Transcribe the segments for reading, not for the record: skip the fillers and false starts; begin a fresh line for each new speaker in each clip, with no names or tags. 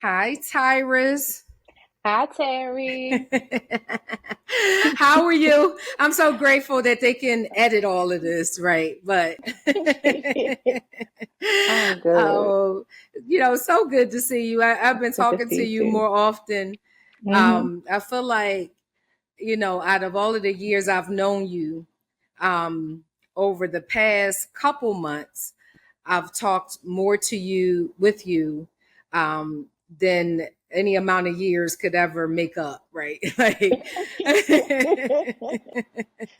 Hi, Tyrice.
Hi, Terri.
How are you? I'm so grateful that they can edit all of this, right? But
I'm good.
oh, so good to see you. I've been
Good to
talking
see
to
you
you
too.
more often.
Hmm.
I feel like, out of all of the years I've known you, um, over the past couple months, I've talked more to you with you than any amount of years could ever make up, right? Like,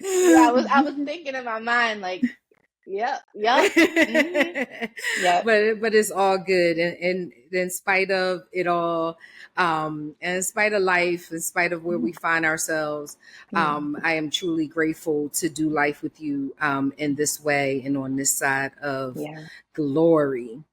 Yeah, I was thinking in my mind, like, yep. Hmm. Yep.
but it's all good, and in spite of it all, and in spite of life, in spite of where we find ourselves,
Yeah.
I am truly grateful to do life with you in this way and on this side of
Yeah.
glory.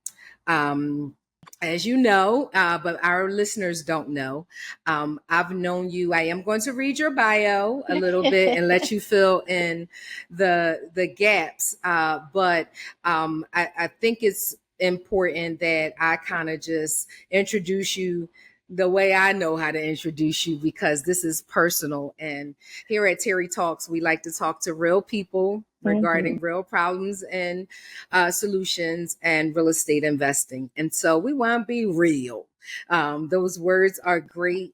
Um, as you know, but our listeners don't know, I've known you. I am going to read your bio a little bit and let you fill in the gaps. But I think it's important that I kind of just introduce you the way I know how to introduce you, because this is personal. And here at Terry Talks, we like to talk to real people
Hmm.
regarding real problems and solutions and real estate investing. And so we want to be real. Those words are great.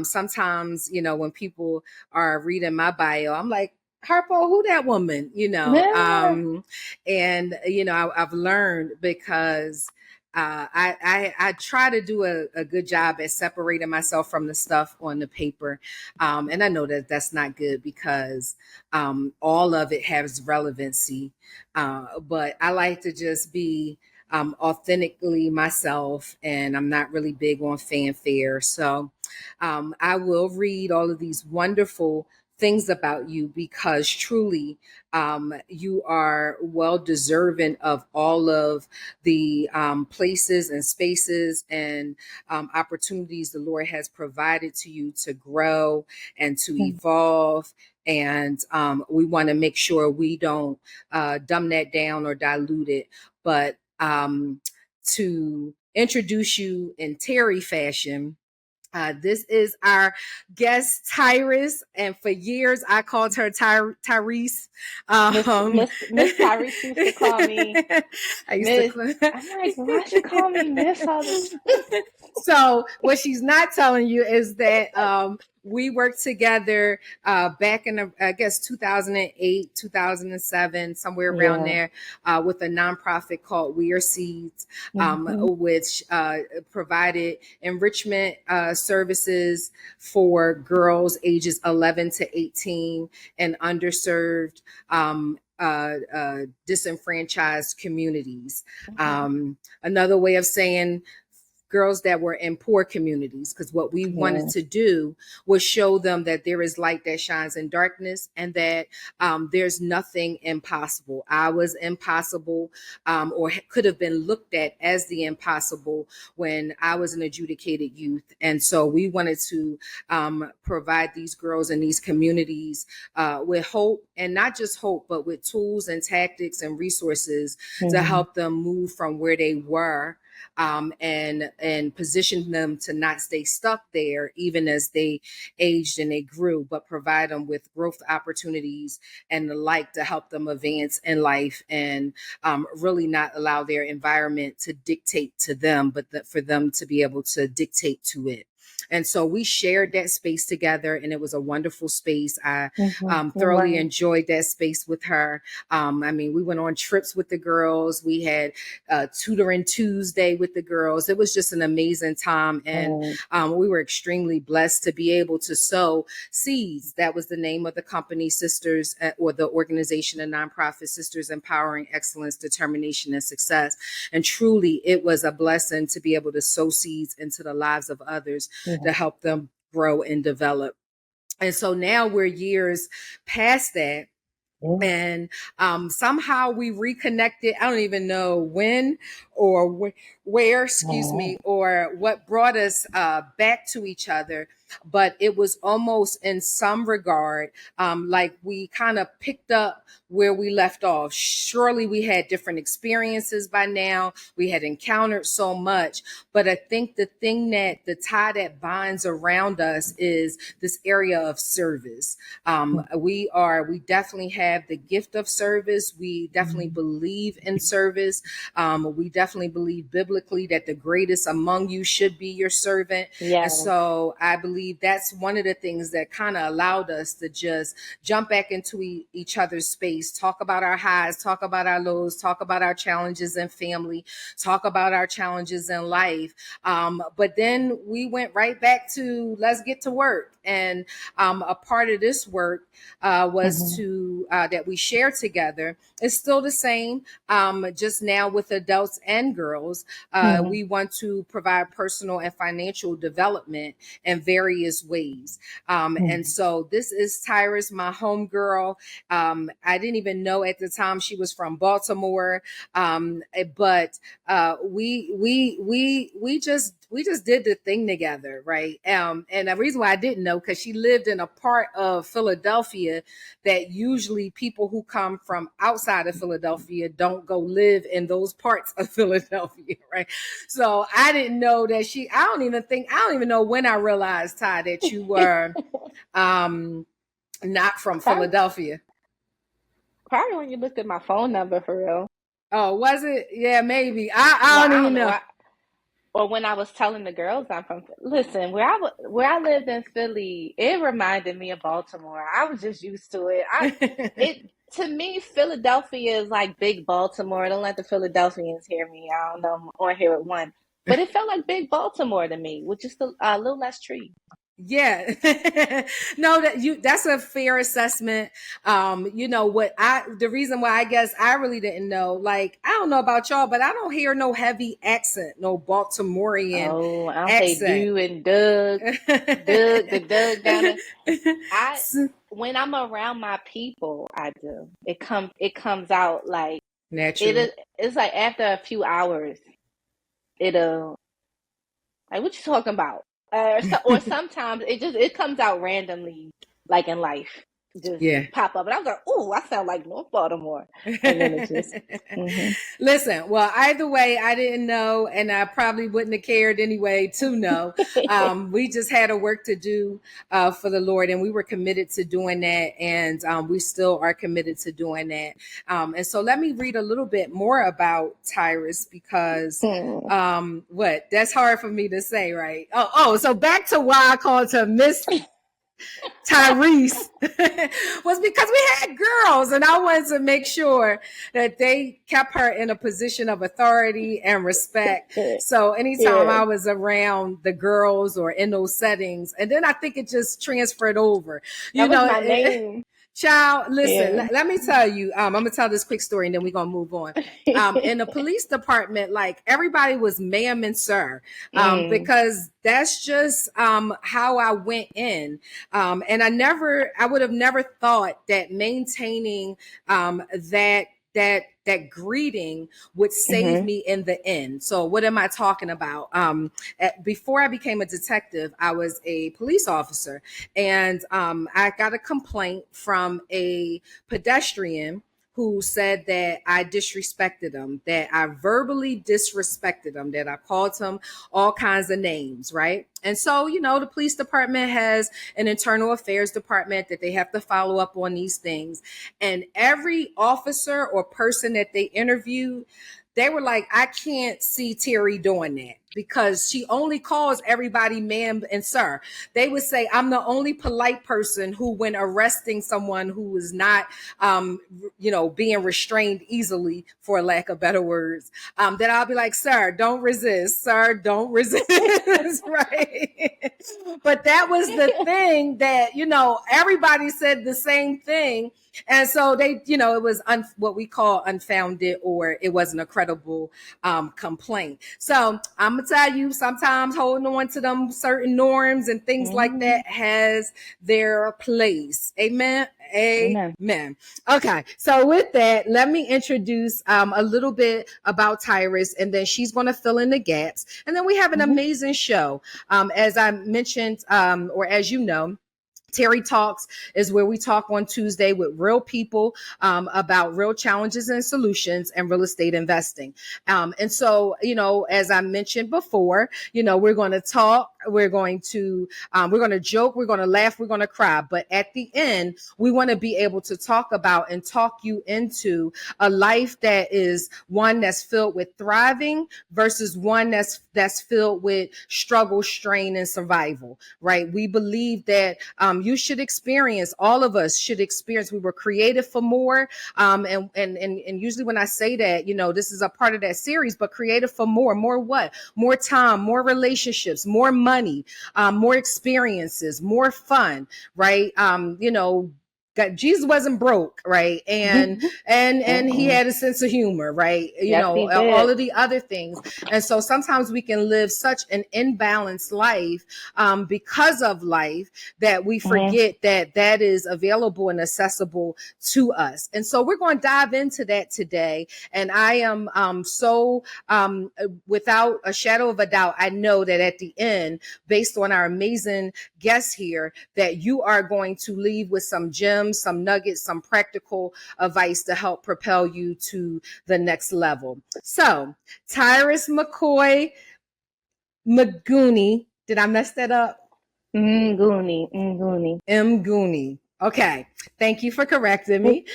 Sometimes, when people are reading my bio, I'm like, Harpo, who that woman?
Yeah.
I've learned because I try to do a good job at separating myself from the stuff on the paper, and I know that that's not good because all of it has relevancy. But I like to just be authentically myself, and I'm not really big on fanfare. So I will read all of these wonderful things about you because truly you are well deserving of all of the places and spaces and opportunities the Lord has provided to you to grow and to evolve. And we want to make sure we don't dumb that down or dilute it. But to introduce you in Terry fashion, this is our guest, Tyrice, and for years I called her Tyrice.
Miss Tyrice used to call me
I used to
Miss.
call.
I'm like, why she call me Miss all the time?
So what she's not telling you is that we worked together back in I guess 2008, 2007, somewhere around
Yeah.
there, with a nonprofit called We Are Seeds,
Hmm.
which provided enrichment services for girls ages 11 to 18 and underserved, disenfranchised communities. Another way of saying girls that were in poor communities, because what we wanted
Yeah.
to do was show them that there is light that shines in darkness, and that there's nothing impossible. I was impossible, or could have been looked at as the impossible when I was an adjudicated youth. And so we wanted to provide these girls in these communities with hope, and not just hope, but with tools and tactics and resources to
Hmm.
help them move from where they were, and position them to not stay stuck there even as they aged and they grew, but provide them with growth opportunities and the like to help them advance in life, and really not allow their environment to dictate to them, but for them to be able to dictate to it. And so we shared that space together, and it was a wonderful space. I
Hmm.
thoroughly
Right.
enjoyed that space with her. I mean, we went on trips with the girls. We had tutoring Tuesday with the girls. It was just an amazing time. And
Right.
we were extremely blessed to be able to sow seeds. That was the name of the company, Sisters, or the organization, a nonprofit, Sisters Empowering Excellence, Determination, and Success. And truly, it was a blessing to be able to sow seeds into the lives of others
Yeah.
to help them grow and develop. And so now we're years past that,
Yeah.
and somehow we reconnected. I don't even know when or where, excuse
Right.
me, or what brought us back to each other. but it was almost in some regard like we kind of picked up where we left off. Surely we had different experiences by now. We had encountered so much, but I think the thing that the tie that binds around us is this area of service. We definitely have the gift of service. We definitely believe in service. We definitely believe biblically that the greatest among you should be your servant.
Yeah.
And so I believe that's one of the things that kind of allowed us to just jump back into each other's space, talk about our highs, talk about our lows, talk about our challenges in family, talk about our challenges in life. But then we went right back to let's get to work. And a part of this work was to that we share together. It's still the same, just now with adults and girls. We want to provide personal and financial development in various ways. And so this is Tyrice, my homegirl. I didn't even know at the time she was from Baltimore, but we just did the thing together, right? And the reason why I didn't know, because she lived in a part of Philadelphia that usually people who come from outside of Philadelphia don't go live in those parts of Philadelphia, right? So I didn't know that I don't even know when I realized, Ty, that you were not from Philadelphia.
Probably when you looked at my phone number, for real.
Oh, was it? Yeah, maybe. I don't even know.
Or when I was telling the girls I'm from, listen, where I lived in Philly, it reminded me of Baltimore. I was just used to it. To me, Philadelphia is like big Baltimore. Don't let the Philadelphians hear me. I don't know, or hear it one. But it felt like big Baltimore to me, with just a little less tree.
Yeah. No, that's a fair assessment. The reason why I guess I really didn't know, like, I don't know about y'all, but I don't hear no heavy accent, no Baltimorean
I'll
accent.
say you and Doug, the Doug down there. When I'm around my people, I do. It comes out like
natural.
It's like after a few hours, it'll like, what you talking about? Or sometimes it comes out randomly, like in life, just pop up, and I was like, "Oh, I sound like North Baltimore." And then it just
Listen. Well, either way, I didn't know, and I probably wouldn't have cared anyway to know. We just had a work to do for the Lord, and we were committed to doing that, and we still are committed to doing that. And so, let me read a little bit more about Tyrice, because what that's hard for me to say, right? So back to why I called her Miss Tyrice was because we had girls, and I wanted to make sure that they kept her in a position of authority and respect. So anytime I was around the girls or in those settings, and then I think it just transferred over.
That was my name.
Child, listen, let me tell you, I'm going to tell this quick story and then we're going to move on. In the police department, like, everybody was ma'am and sir, because that's just how I went in. And I would have never thought that maintaining that greeting would save me in the end. So what am I talking about? Before I became a detective, I was a police officer, and I got a complaint from a pedestrian who said that I disrespected him, that I verbally disrespected him, that I called him all kinds of names, right? And so, the police department has an internal affairs department that they have to follow up on these things. And every officer or person that they interviewed, they were like, I can't see Terri doing that, because she only calls everybody ma'am and sir. They would say, I'm the only polite person who, when arresting someone who is not, being restrained easily, for lack of better words, that I'll be like, sir, don't resist. Sir, don't resist. Right. But that was the thing that, everybody said the same thing. And so they, it was what we call unfounded, or it wasn't a credible complaint. So I'm going to tell you, sometimes holding on to them certain norms and things like that has their place. Amen.
Amen.
Amen. Okay, so with that, let me introduce a little bit about Tyrice, and then she's going to fill in the gaps. And then we have an amazing show. As I mentioned, or as you know, Terri Talks is where we talk on Tuesday with real people about real challenges and solutions and real estate investing. And so, as I mentioned before, we're going to talk, we're going to joke, we're going to laugh, we're going to cry. But at the end, we want to be able to talk about and talk you into a life that is one that's filled with thriving versus one that's filled with struggle, strain, and survival, right? We believe that you should experience, all of us should experience, we were created for more. And usually when I say that, this is a part of that series, but created for more what? More time, more relationships, more money, more experiences, more fun, right? Jesus wasn't broke, right? And he had a sense of humor, right?
Yes, he did.
All of the other things. And so sometimes we can live such an imbalanced life because of life that we forget that is available and accessible to us. And so we're going to dive into that today. And I am so without a shadow of a doubt, I know that at the end, based on our amazing guests here, that you are going to leave with some gems, some nuggets, some practical advice to help propel you to the next level. So, Tyrice Mccoy-Mnguni, did I mess that up? Mnguni. Okay. Thank you for correcting me.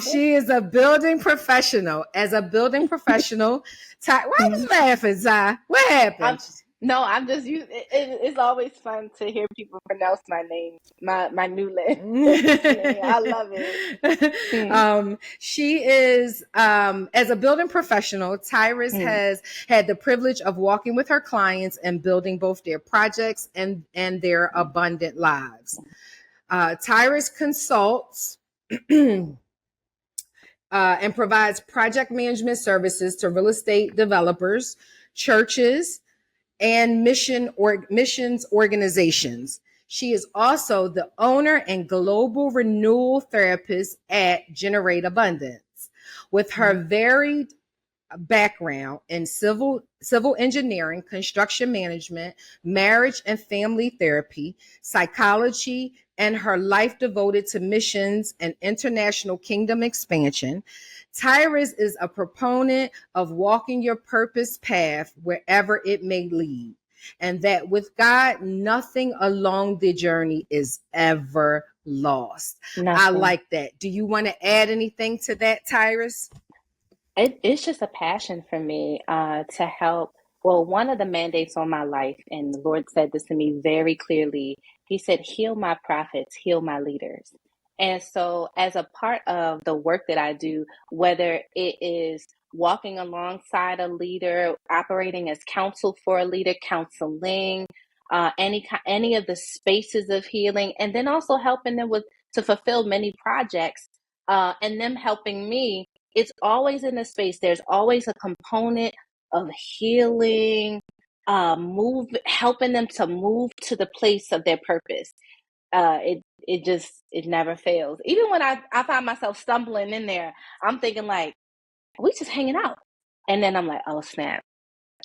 She is a building professional. As a building professional, why are you laughing, Zai? What happened?
I'm just used. It's always fun to hear people pronounce my name, my new name. I love it.
She is, as a building professional, Tyrice has had the privilege of walking with her clients and building both their projects and their abundant lives. Tyrice consults and provides project management services to real estate developers, churches, and missions organizations. She is also the owner and global renewal therapist at Generate Abundance. With her varied background in civil engineering, construction management, marriage and family therapy, psychology, and her life devoted to missions and international kingdom expansion, Tyrice is a proponent of walking your purpose path wherever it may lead, and that with God, nothing along the journey is ever lost. Nothing. I like that. Do you want to add anything to that, Tyrice?
It's just a passion for me to help. Well, one of the mandates on my life, and the Lord said this to me very clearly, He said, heal my prophets, heal my leaders. And so as a part of the work that I do, whether it is walking alongside a leader, operating as counsel for a leader, counseling, any of the spaces of healing, and then also helping them to fulfill many projects, and them helping me, it's always in a space. There's always a component of healing, helping them to move to the place of their purpose. It never fails. Even when I find myself stumbling in there, I'm thinking like, we just hanging out. And then I'm like, oh snap,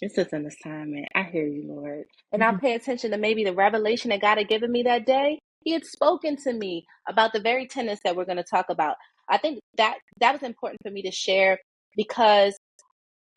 this is an assignment. I hear you, Lord. And I pay attention to maybe the revelation that God had given me that day. He had spoken to me about the very tenets that we're going to talk about. I think that was important for me to share, because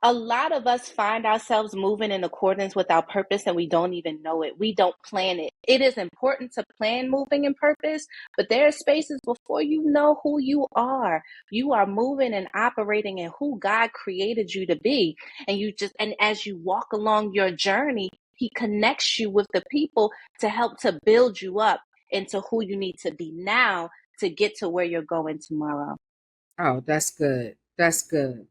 a lot of us find ourselves moving in accordance with our purpose and we don't even know it. We don't plan it. It is important to plan moving in purpose, but there are spaces before you know who you are. You are moving and operating in who God created you to be. And as you walk along your journey, He connects you with the people to help to build you up into who you need to be now to get to where you're going tomorrow.
Oh, that's good. That's good.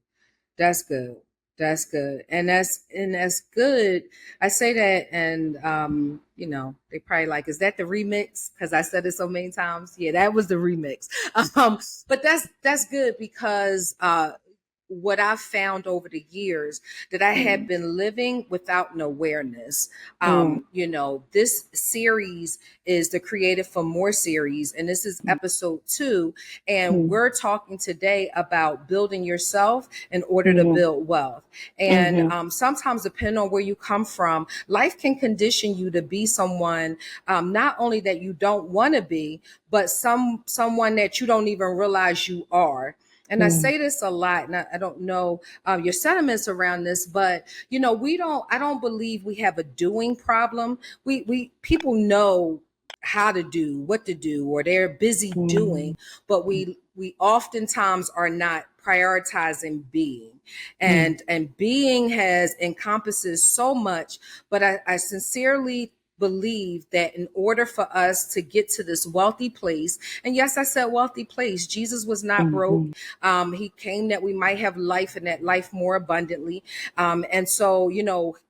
That's good. That's good. And that's good. I say that, and they probably like, is that the remix? Because I said it so many times. Yeah, that was the remix. But that's good because what I've found over the years that I had been living without an awareness. This series is the Creative for More series, and this is episode 2. And we're talking today about building yourself in order to build wealth. And sometimes, depending on where you come from, life can condition you to be someone not only that you don't want to be, but someone that you don't even realize you are. And I say this a lot, and I don't know your sentiments around this, but I don't believe we have a doing problem. We people know how to do, what to do, or they're busy doing, but we oftentimes are not prioritizing being. And being has encompasses so much, but I sincerely believe that in order for us to get to this wealthy place, and yes, I said wealthy place, Jesus was not broke. He came that we might have life, and that life more abundantly. And so,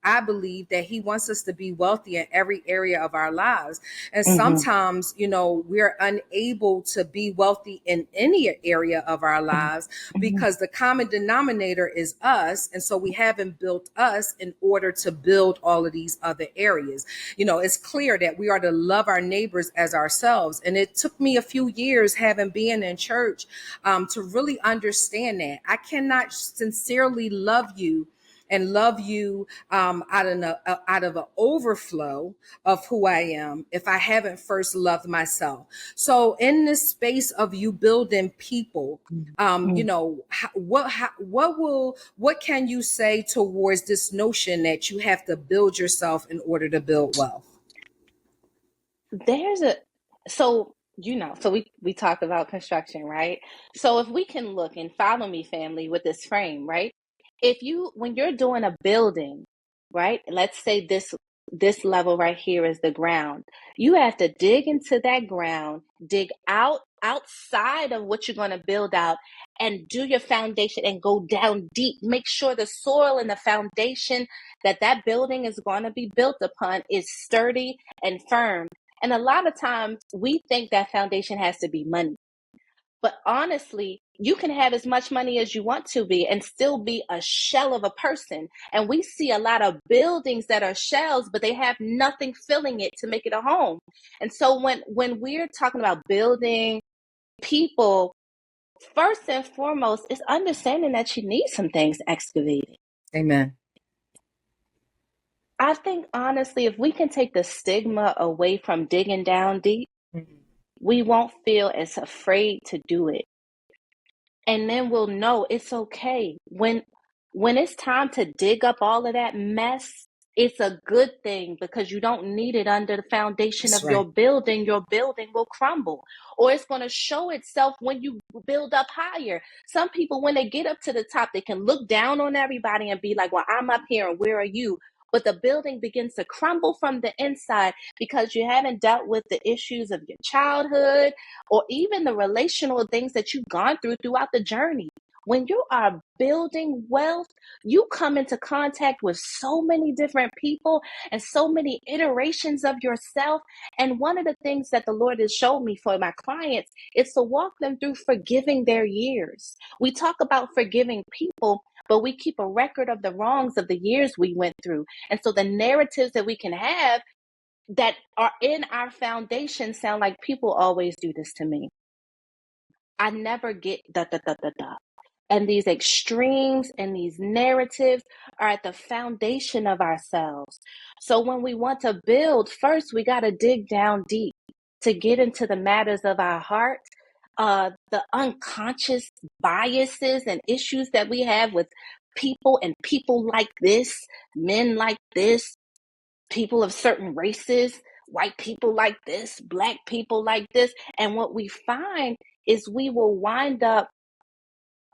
I believe that he wants us to be wealthy in every area of our lives. And sometimes, we're unable to be wealthy in any area of our lives because the common denominator is us. And so we haven't built us in order to build all of these other areas. It's clear that we are to love our neighbors as ourselves. And it took me a few years having been in church to really understand that I cannot sincerely love you and love you out of an overflow of who I am if I haven't first loved myself. So in this space of you building people, what can you say towards this notion that you have to build yourself in order to build wealth?
So we talk about construction, right? So if we can look and follow me, family, with this frame, right? When you're doing a building, right? Let's say this level right here is the ground. You have to dig into that ground, dig outside of what you're going to build out, and do your foundation and go down deep. Make sure the soil and the foundation that building is going to be built upon is sturdy and firm. And a lot of times we think that foundation has to be money. But honestly, you can have as much money as you want to be and still be a shell of a person. And we see a lot of buildings that are shells, but they have nothing filling it to make it a home. And so when we're talking about building people, first and foremost is understanding that you need some things excavated.
Amen.
I think honestly, if we can take the stigma away from digging down deep, we won't feel as afraid to do it. And then we'll know it's okay. When it's time to dig up all of that mess, it's a good thing because you don't need it under the foundation
That's
of
right.
your building. Your building will crumble, or it's going to show itself when you build up higher. Some people, when they get up to the top, they can look down on everybody and be like, well, I'm up here and where are you? But the building begins to crumble from the inside because you haven't dealt with the issues of your childhood or even the relational things that you've gone through throughout the journey. When you are building wealth, you come into contact with so many different people and so many iterations of yourself. And one of the things that the Lord has shown me for my clients is to walk them through forgiving their years. We talk about forgiving people, but we keep a record of the wrongs of the years we went through. And so the narratives that we can have that are in our foundation sound like people always do this to me. I never get da da da da da. And these extremes and these narratives are at the foundation of ourselves. So when we want to build, first we got to dig down deep to get into the matters of our heart, the unconscious biases and issues that we have with people and people like this, men like this, people of certain races, white people like this, black people like this. And what we find is we will wind up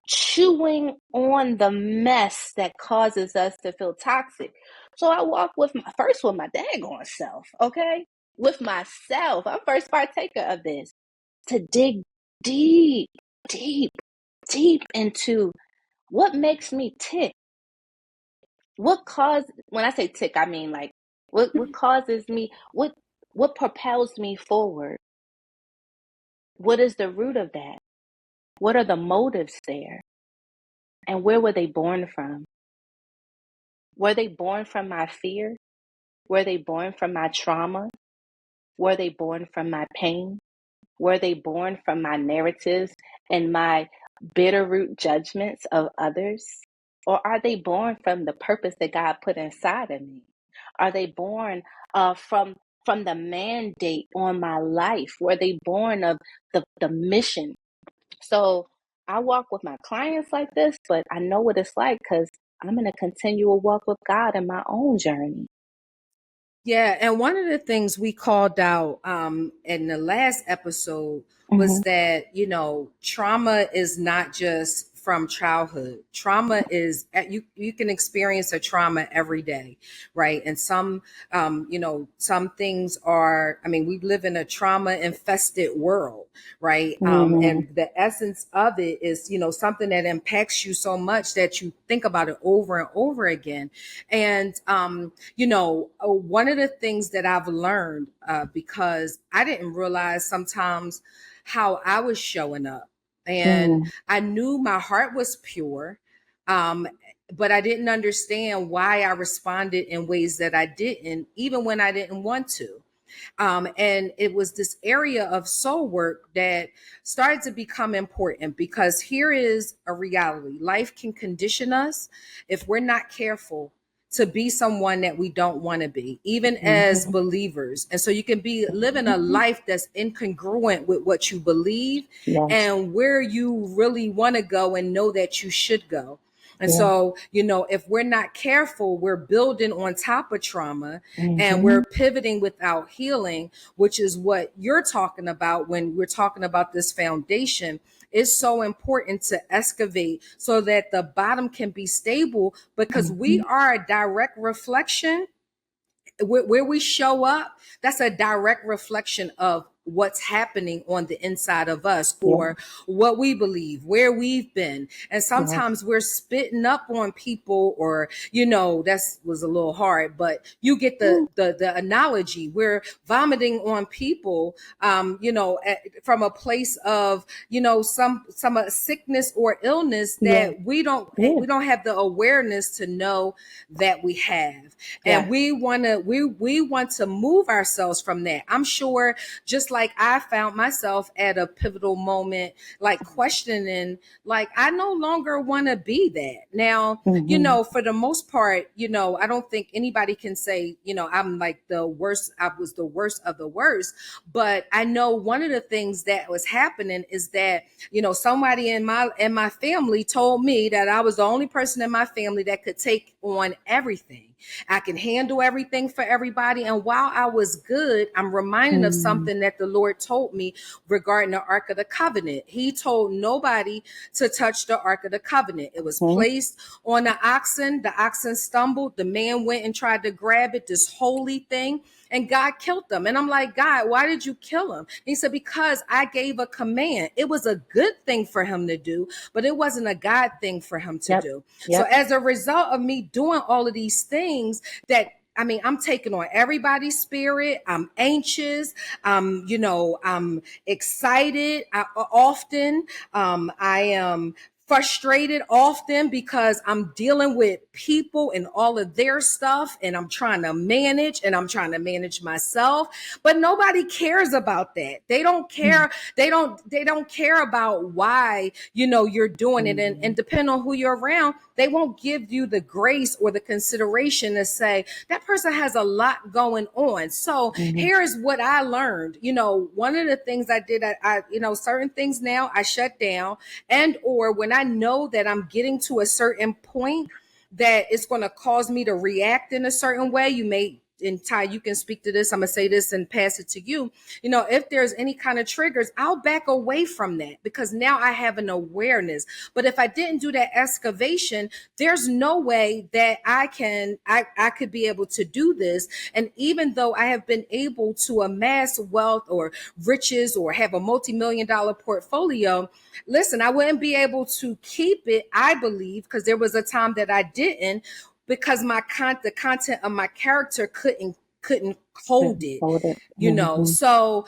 chewing on the mess that causes us to feel toxic. So I walk with my daggone self, okay? With myself. I'm first partaker of this. To dig deep, deep, deep into what makes me tick. When I say tick, I mean like what causes me, what propels me forward? What is the root of that? What are the motives there? And where were they born from? Were they born from my fear? Were they born from my trauma? Were they born from my pain? Were they born from my narratives and my bitter root judgments of others? Or are they born from the purpose that God put inside of me? Are they born from the mandate on my life? Were they born of the mission? So I walk with my clients like this, but I know what it's like because I'm in a continual walk with God in my own journey.
Yeah, and one of the things we called out in the last episode was
Mm-hmm.
that, trauma is not just from childhood. Trauma is you can experience a trauma every day, right? And some things are, I mean, we live in a trauma infested world, right?
Mm-hmm.
And the essence of it is, something that impacts you so much that you think about it over and over again. And one of the things that I've learned, because I didn't realize sometimes how I was showing up, and
Mm-hmm.
I knew my heart was pure, um, but I didn't understand why I responded in ways that I didn't, even when I didn't want to. And it was this area of soul work that started to become important, because here is a reality: life can condition us if we're not careful to be someone that we don't want to be, even as
Mm-hmm.
believers. And so you can be living a life that's incongruent with what you believe
Yes.
and where you really want to go and know that you should go. And
Yeah.
so, if we're not careful, we're building on top of trauma, and
Mm-hmm.
we're pivoting without healing, which is what you're talking about when we're talking about this foundation. It's so important to excavate so that the bottom can be stable, because we
Mm-hmm.
are a direct reflection. Where we show up, that's a direct reflection of what's happening on the inside of us,
Yeah.
or what we believe, where we've been. And
Yes.
sometimes we're spitting up on people, or that's was a little hard, but you get the analogy. We're vomiting on people, from a place of some sickness or illness
Yeah.
that we don't
Yeah.
we don't have the awareness to know that we have. And
Yes.
we want to move ourselves from that. I'm sure, just like I found myself at a pivotal moment, like questioning, like, I no longer want to be that. Now,
Mm-hmm.
for the most part, I don't think anybody can say, I'm like the worst. I was the worst of the worst. But I know one of the things that was happening is that, somebody in my family told me that I was the only person in my family that could take on everything. I can handle everything for everybody. And while I was good, I'm reminded of
Mm-hmm.
something that the Lord told me regarding the Ark of the Covenant. He told nobody to touch the Ark of the Covenant. It was placed on the oxen. The oxen stumbled. The man went and tried to grab it, this holy thing, and God killed them. And I'm like, God, why did you kill him? He said, because I gave a command. It was a good thing for him to do, but it wasn't a God thing for him to
Yep.
do. So
Yep.
as a result of me doing all of these things, I'm taking on everybody's spirit. I'm anxious. I'm excited. I am frustrated often, because I'm dealing with people and all of their stuff, and I'm trying to manage myself. But nobody cares about that. They don't care. They don't care about why you're doing it. And
Mm-hmm.
depending on who you're around, they won't give you the grace or the consideration to say that person has a lot going on. So
Mm-hmm.
here is what I learned. One of the things I did, certain things now I shut down, and or when I know that I'm getting to a certain point that it's going to cause me to react in a certain way. And Ty, you can speak to this. I'm going to say this and pass it to you. If there's any kind of triggers, I'll back away from that, because now I have an awareness. But if I didn't do that excavation, there's no way that I could be able to do this. And even though I have been able to amass wealth or riches or have a multi-million-dollar portfolio, listen, I wouldn't be able to keep it, I believe, because there was a time that I didn't, because the content of my character couldn't couldn't hold it,
Hold it.
you know.
Mm-hmm.
So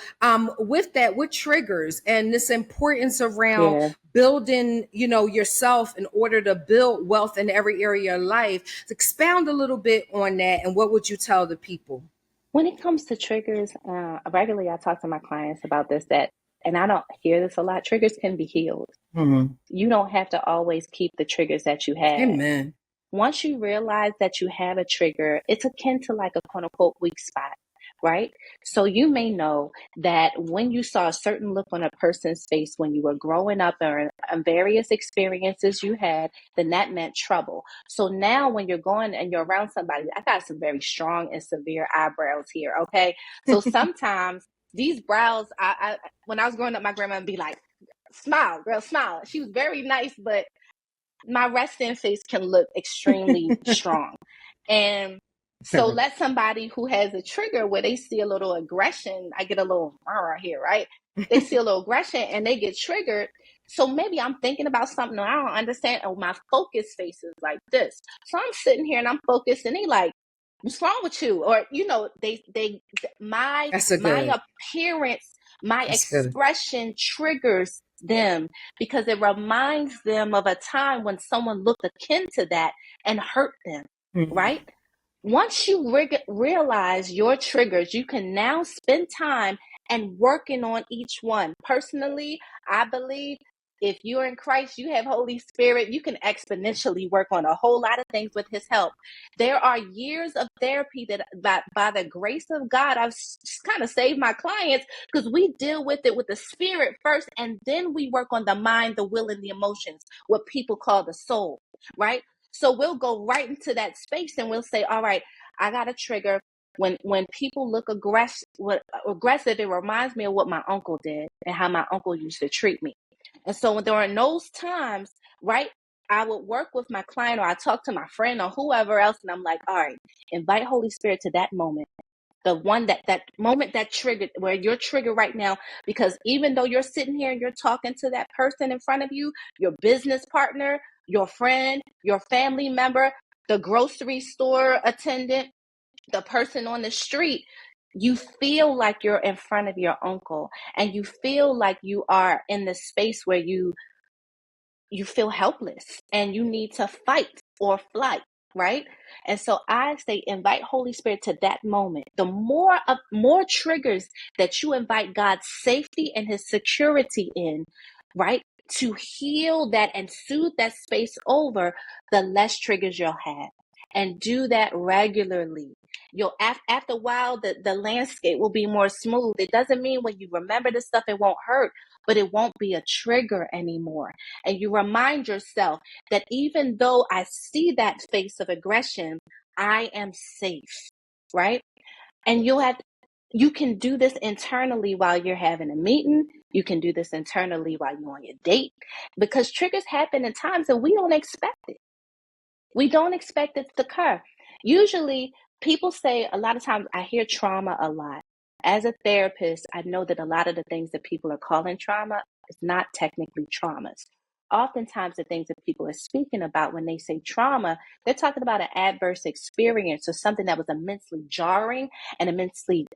with that, with triggers and this importance around
Yeah.
building, you know, yourself in order to build wealth in every area of life, expound a little bit on that, and what would you tell the people?
When it comes to triggers, regularly I talk to my clients about this, that, and I don't hear this a lot, triggers can be healed. You don't have to always keep the triggers that you have.
Amen.
Once you realize that you have a trigger, it's akin to like a quote unquote weak spot, right? So you may know that when you saw a certain look on a person's face when you were growing up, or in various experiences you had, then that meant trouble. So now when you're going and you're around somebody, I got some very strong and severe eyebrows here, okay? So sometimes these brows, I when I was growing up, my grandma would be like, smile, girl, smile. She was very nice, but my resting face can look extremely strong. And so let somebody who has a trigger where they see a little aggression, I get a little here, right? They see a little aggression and they get triggered. So maybe I'm thinking about something I don't understand. Oh, my focus face is like this. So I'm sitting here and I'm focused and they like, what's wrong with you? Or, you know, my
That's a good.
appearance, my
That's good.
expression triggers them because it reminds them of a time when someone looked akin to that and hurt them, right? Once you realize your triggers, you can now spend time and working on each one. Personally, I believe if you're in Christ, you have Holy Spirit, you can exponentially work on a whole lot of things with his help. There are years of therapy that by the grace of God, I've kind of saved my clients because we deal with it with the spirit first, and then we work on the mind, the will, and the emotions, what people call the soul, right? So we'll go right into that space and we'll say, all right, I got a trigger. When people look aggressive, it reminds me of what my uncle did and how my uncle used to treat me. And so when during those times, right, I would work with my client or I talk to my friend or whoever else, and I'm like, all right, invite Holy Spirit to that moment. The one that moment that triggered, where you're triggered right now, because even though you're sitting here and you're talking to that person in front of you, your business partner, your friend, your family member, the grocery store attendant, the person on the street, you feel like you're in front of your uncle and you feel like you are in the space where you feel helpless and you need to fight or flight, right? And so I say invite Holy Spirit to that moment. The more triggers that you invite God's safety and his security in, right? To heal that and soothe that space over, the less triggers you'll have. And do that regularly. You'll after a while the landscape will be more smooth. It doesn't mean when you remember this stuff it won't hurt, but it won't be a trigger anymore. And you remind yourself that even though I see that face of aggression, I am safe, right? And you can do this internally while you're having a meeting. You can do this internally while you're on your date, because triggers happen in times that we don't expect it. We don't expect it to occur. Usually, people say, a lot of times I hear trauma a lot. As a therapist, I know that a lot of the things that people are calling trauma is not technically traumas. Oftentimes, the things that people are speaking about when they say trauma, they're talking about an adverse experience or something that was immensely jarring and immensely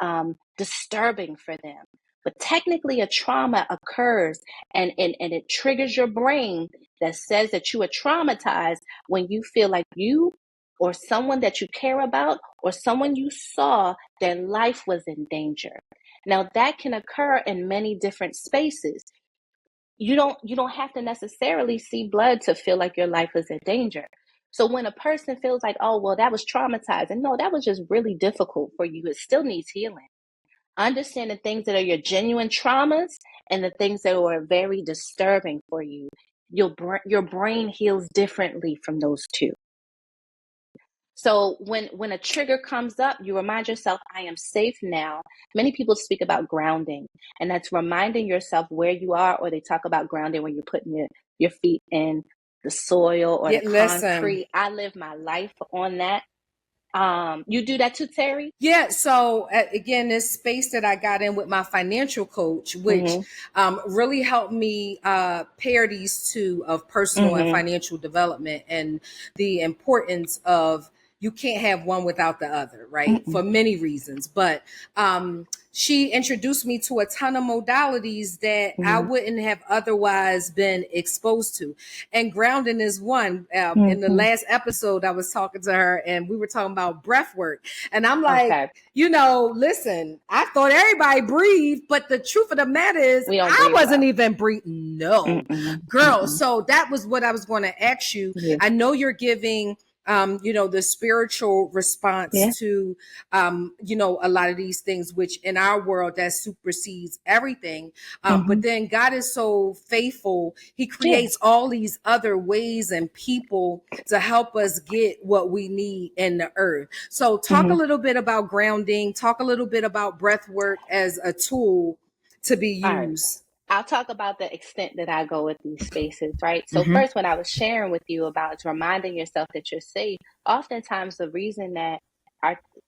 disturbing for them. But technically, a trauma occurs and it triggers your brain that says that you are traumatized when you feel like you or someone that you care about or someone you saw, their life was in danger. Now that can occur in many different spaces. You don't have to necessarily see blood to feel like your life is in danger. So when a person feels like, oh, well, that was traumatizing, no, that was just really difficult for you. It still needs healing. Understand the things that are your genuine traumas and the things that are very disturbing for you. Your brain heals differently from those two. So when a trigger comes up, you remind yourself, I am safe now. Many people speak about grounding, and that's reminding yourself where you are, or they talk about grounding when you're putting your feet in the soil or
Yeah,
the
listen.
concrete. I live my life on that. You do that too, Terri?
Yeah, so again, this space that I got in with my financial coach, which
Mm-hmm.
really helped me pair these two of personal and
Mm-hmm.
financial development and the importance of you can't have one without the other, right? For many reasons. But she introduced me to a ton of modalities that I wouldn't have otherwise been exposed to. And grounding is one. In the last episode, I was talking to her and we were talking about breath work. And I'm like,
Okay.
listen, I thought everybody breathed, but the truth of the matter is I wasn't even breathing. No, girl. So that was what I was going to ask you.
Yeah.
I know you're giving the spiritual response to, a lot of these things, which in our world that supersedes everything. But then God is so faithful. He creates all these other ways and people to help us get what we need in the earth. So talk a little bit about grounding, talk a little bit about breath work as a tool to be used.
I'll talk about the extent that I go with these spaces, right? So first, what I was sharing with you about is reminding yourself that you're safe. Oftentimes, the reason that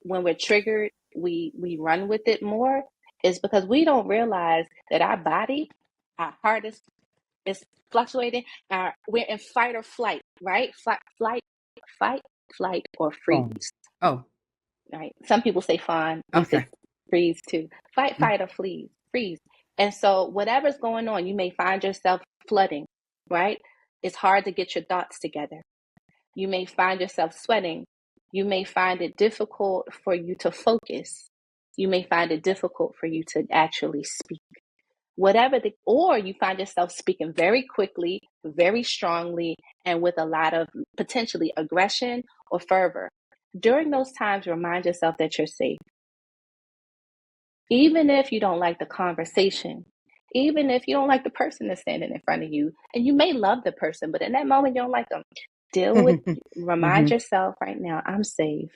when we're triggered, we run with it more is because we don't realize that our body, our heart is fluctuating. We're in fight or flight, right? Fight, flight, or freeze.
Oh.
Right. Some people say fawn. We say freeze too. Fight, or freeze. And so whatever's going on, you may find yourself flooding, right? It's hard to get your thoughts together. You may find yourself sweating. You may find it difficult for you to focus. You may find it difficult for you to actually speak. Or you find yourself speaking very quickly, very strongly, and with a lot of potentially aggression or fervor. During those times, remind yourself that you're safe. Even if you don't like the conversation, even if you don't like the person that's standing in front of you, and you may love the person, but in that moment you don't like them, remind yourself right now, I'm safe.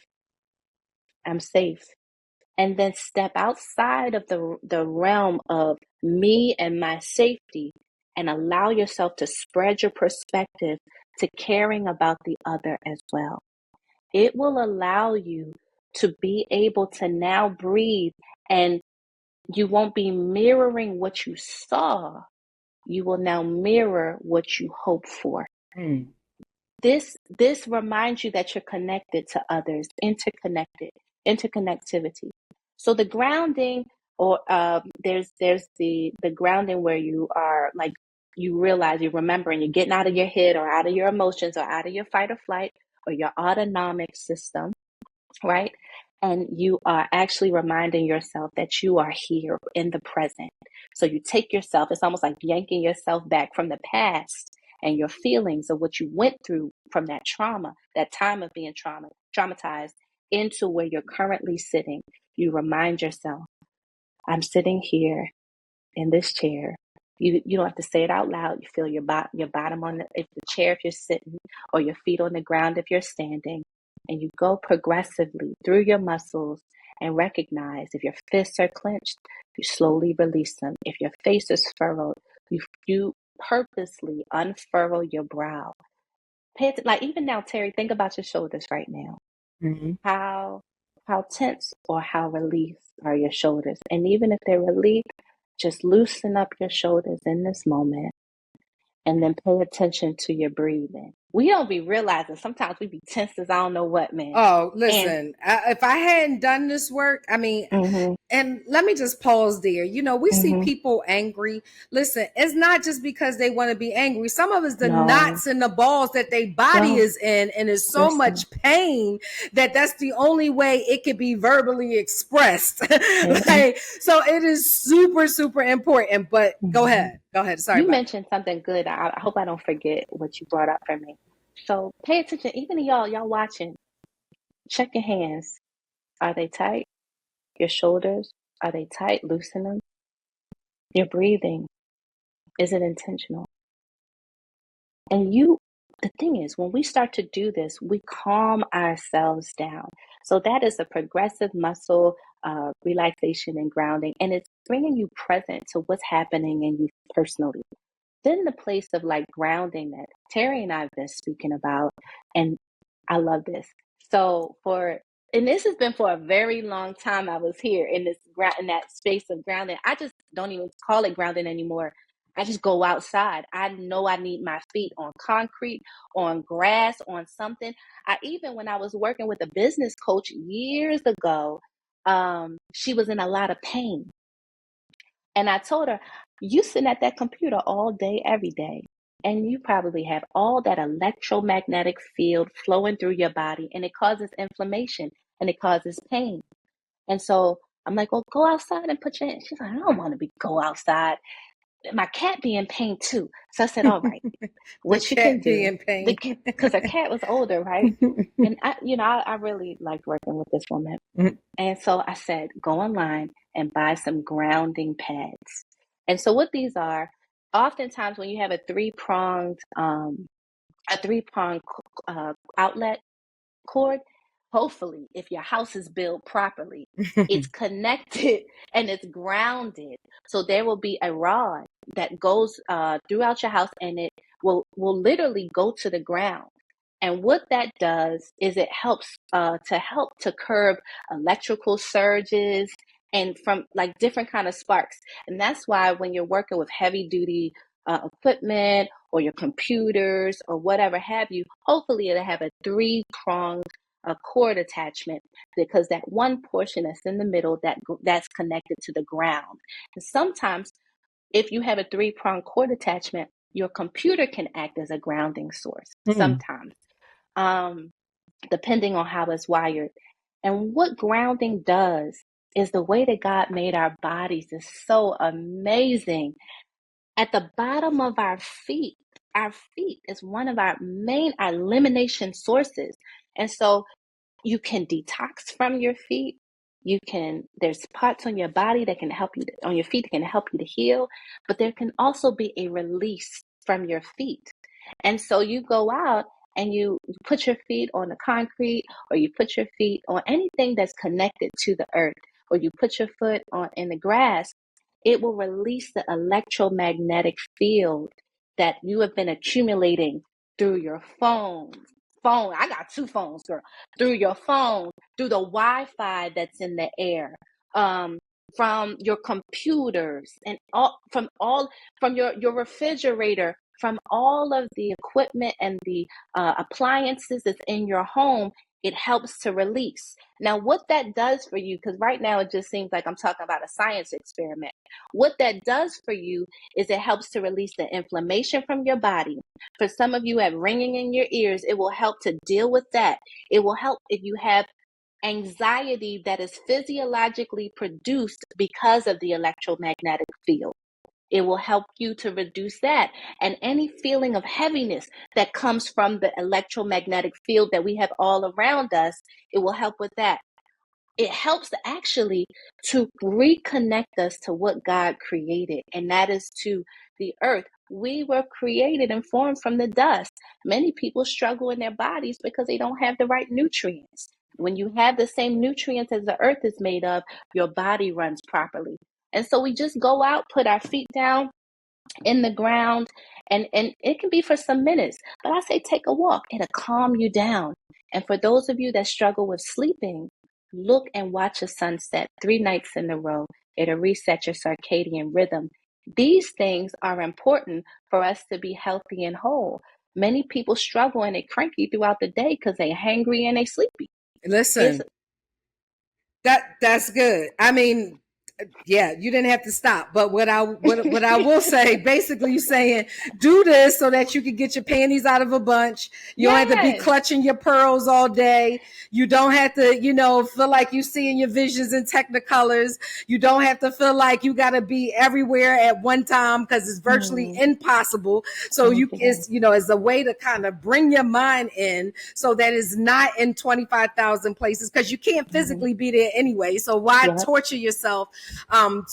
I'm safe. And then step outside of the realm of me and my safety and allow yourself to spread your perspective to caring about the other as well. It will allow you to be able to now breathe, and you won't be mirroring what you saw. You will now mirror what you hope for. This reminds you that you're connected to others, interconnectivity. So the grounding, or there's the grounding where you are like, you realize, you remember, and you're getting out of your head or out of your emotions or out of your fight or flight or your autonomic system, right? And you are actually reminding yourself that you are here in the present. So you take yourself, it's almost like yanking yourself back from the past and your feelings of what you went through from that trauma, that time of being traumatized, into where you're currently sitting. You remind yourself, I'm sitting here in this chair. You don't have to say it out loud. You feel your bottom on the chair if you're sitting, or your feet on the ground if you're standing. And you go progressively through your muscles and recognize if your fists are clenched, you slowly release them. If your face is furrowed, you purposely unfurrow your brow. Like even now, Terri, think about your shoulders right now. How tense or how released are your shoulders? And even if they're relieved, just loosen up your shoulders in this moment, and then pay attention to your breathing. We don't be realizing sometimes we be tense as I don't know what, man.
Oh, listen, if I hadn't done this work, I mean, and let me just pause there. We see people angry. Listen, it's not just because they want to be angry. Some of it's the knots and the balls that their body is in, and it's so much pain that's the only way it could be verbally expressed. Like, so it is super, super important. But go ahead. Sorry.
You mentioned something good. I hope I don't forget what you brought up for me. So pay attention. Even y'all watching, check your hands. Are they tight? Your shoulders, are they tight? Loosen them. Your breathing, is it intentional? And the thing is, when we start to do this, we calm ourselves down. So that is a progressive muscle relaxation and grounding, and it's bringing you present to what's happening in you personally. Then the place of like grounding that Terri and I have been speaking about, and I love this. So and this has been for a very long time. I was here in that space of grounding. I just don't even call it grounding anymore. I just go outside. I know I need my feet on concrete, on grass, on something. When I was working with a business coach years ago, she was in a lot of pain. And I told her, you sitting at that computer all day, every day, and you probably have all that electromagnetic field flowing through your body, and it causes inflammation and it causes pain. And so I'm like, well, go outside and put your hand. She's like, I don't want to go outside. My cat be in pain too. So I said, all right,
The
what you can
cat be
do,
in pain.
because her cat was older, right? And I really liked working with this woman. And so I said, go online and buy some grounding pads. And so what these are, oftentimes when you have a three-pronged outlet cord, hopefully, if your house is built properly, it's connected and it's grounded. So there will be a rod that goes throughout your house, and it will literally go to the ground. And what that does is it helps to curb electrical surges and from like different kind of sparks. And that's why when you're working with heavy duty equipment or your computers or whatever have you, hopefully it'll have a three-pronged cord attachment, because that one portion that's in the middle that's connected to the ground. And sometimes if you have a three-pronged cord attachment, your computer can act as a grounding source sometimes, depending on how it's wired. And what grounding does is the way that God made our bodies is so amazing. At the bottom of our feet is one of our main elimination sources. And so you can detox from your feet. There's parts on your body that can help you, on your feet that can help you to heal, but there can also be a release from your feet. And so you go out and you put your feet on the concrete, or you put your feet on anything that's connected to the earth, or you put your foot in the grass. It will release the electromagnetic field that you have been accumulating through your phone. I got 2 phones, girl. Through your phone, through the Wi-Fi that's in the air, from your computers, and from your refrigerator, from all of the equipment and the appliances that's in your home. It helps to release. Now, what that does for you, because right now it just seems like I'm talking about a science experiment. What that does for you is it helps to release the inflammation from your body. For some of you have ringing in your ears, it will help to deal with that. It will help if you have anxiety that is physiologically produced because of the electromagnetic field. It will help you to reduce that. And any feeling of heaviness that comes from the electromagnetic field that we have all around us, it will help with that. It helps actually to reconnect us to what God created, and that is to the earth. We were created and formed from the dust. Many people struggle in their bodies because they don't have the right nutrients. When you have the same nutrients as the earth is made of, your body runs properly. And so we just go out, put our feet down in the ground, and it can be for some minutes, but I say take a walk. It'll calm you down. And for those of you that struggle with sleeping, look and watch a sunset 3 nights in a row. It'll reset your circadian rhythm. These things are important for us to be healthy and whole. Many people struggle and they're cranky throughout the day because they're hangry and they sleepy.
Listen, that's good. I mean, yeah, you didn't have to stop. But what I will say, basically, you're saying do this so that you can get your panties out of a bunch. You don't have to be clutching your pearls all day. You don't have to, feel like you seeing your visions in technicolors. You don't have to feel like you got to be everywhere at one time, because it's virtually impossible. So it's a way to kind of bring your mind in so that it's not in 25,000 places, because you can't physically be there anyway. So why torture yourself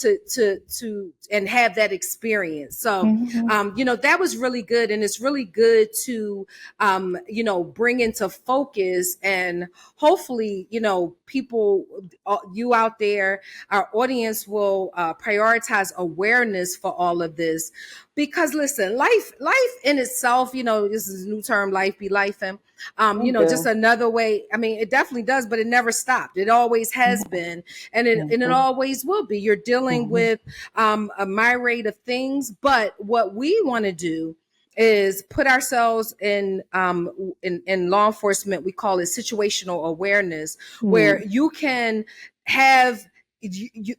to and have that experience? So that was really good, and it's really good to bring into focus, and hopefully people, you out there, our audience will prioritize awareness for all of this. Because listen, life in itself, this is a new term, life be life, and just
Okay.
another way. I mean, it definitely does, but it never stopped. It always has been, and it always will be. You're dealing with a myriad of things, but what we want to do is put ourselves in law enforcement. We call it situational awareness, where you can have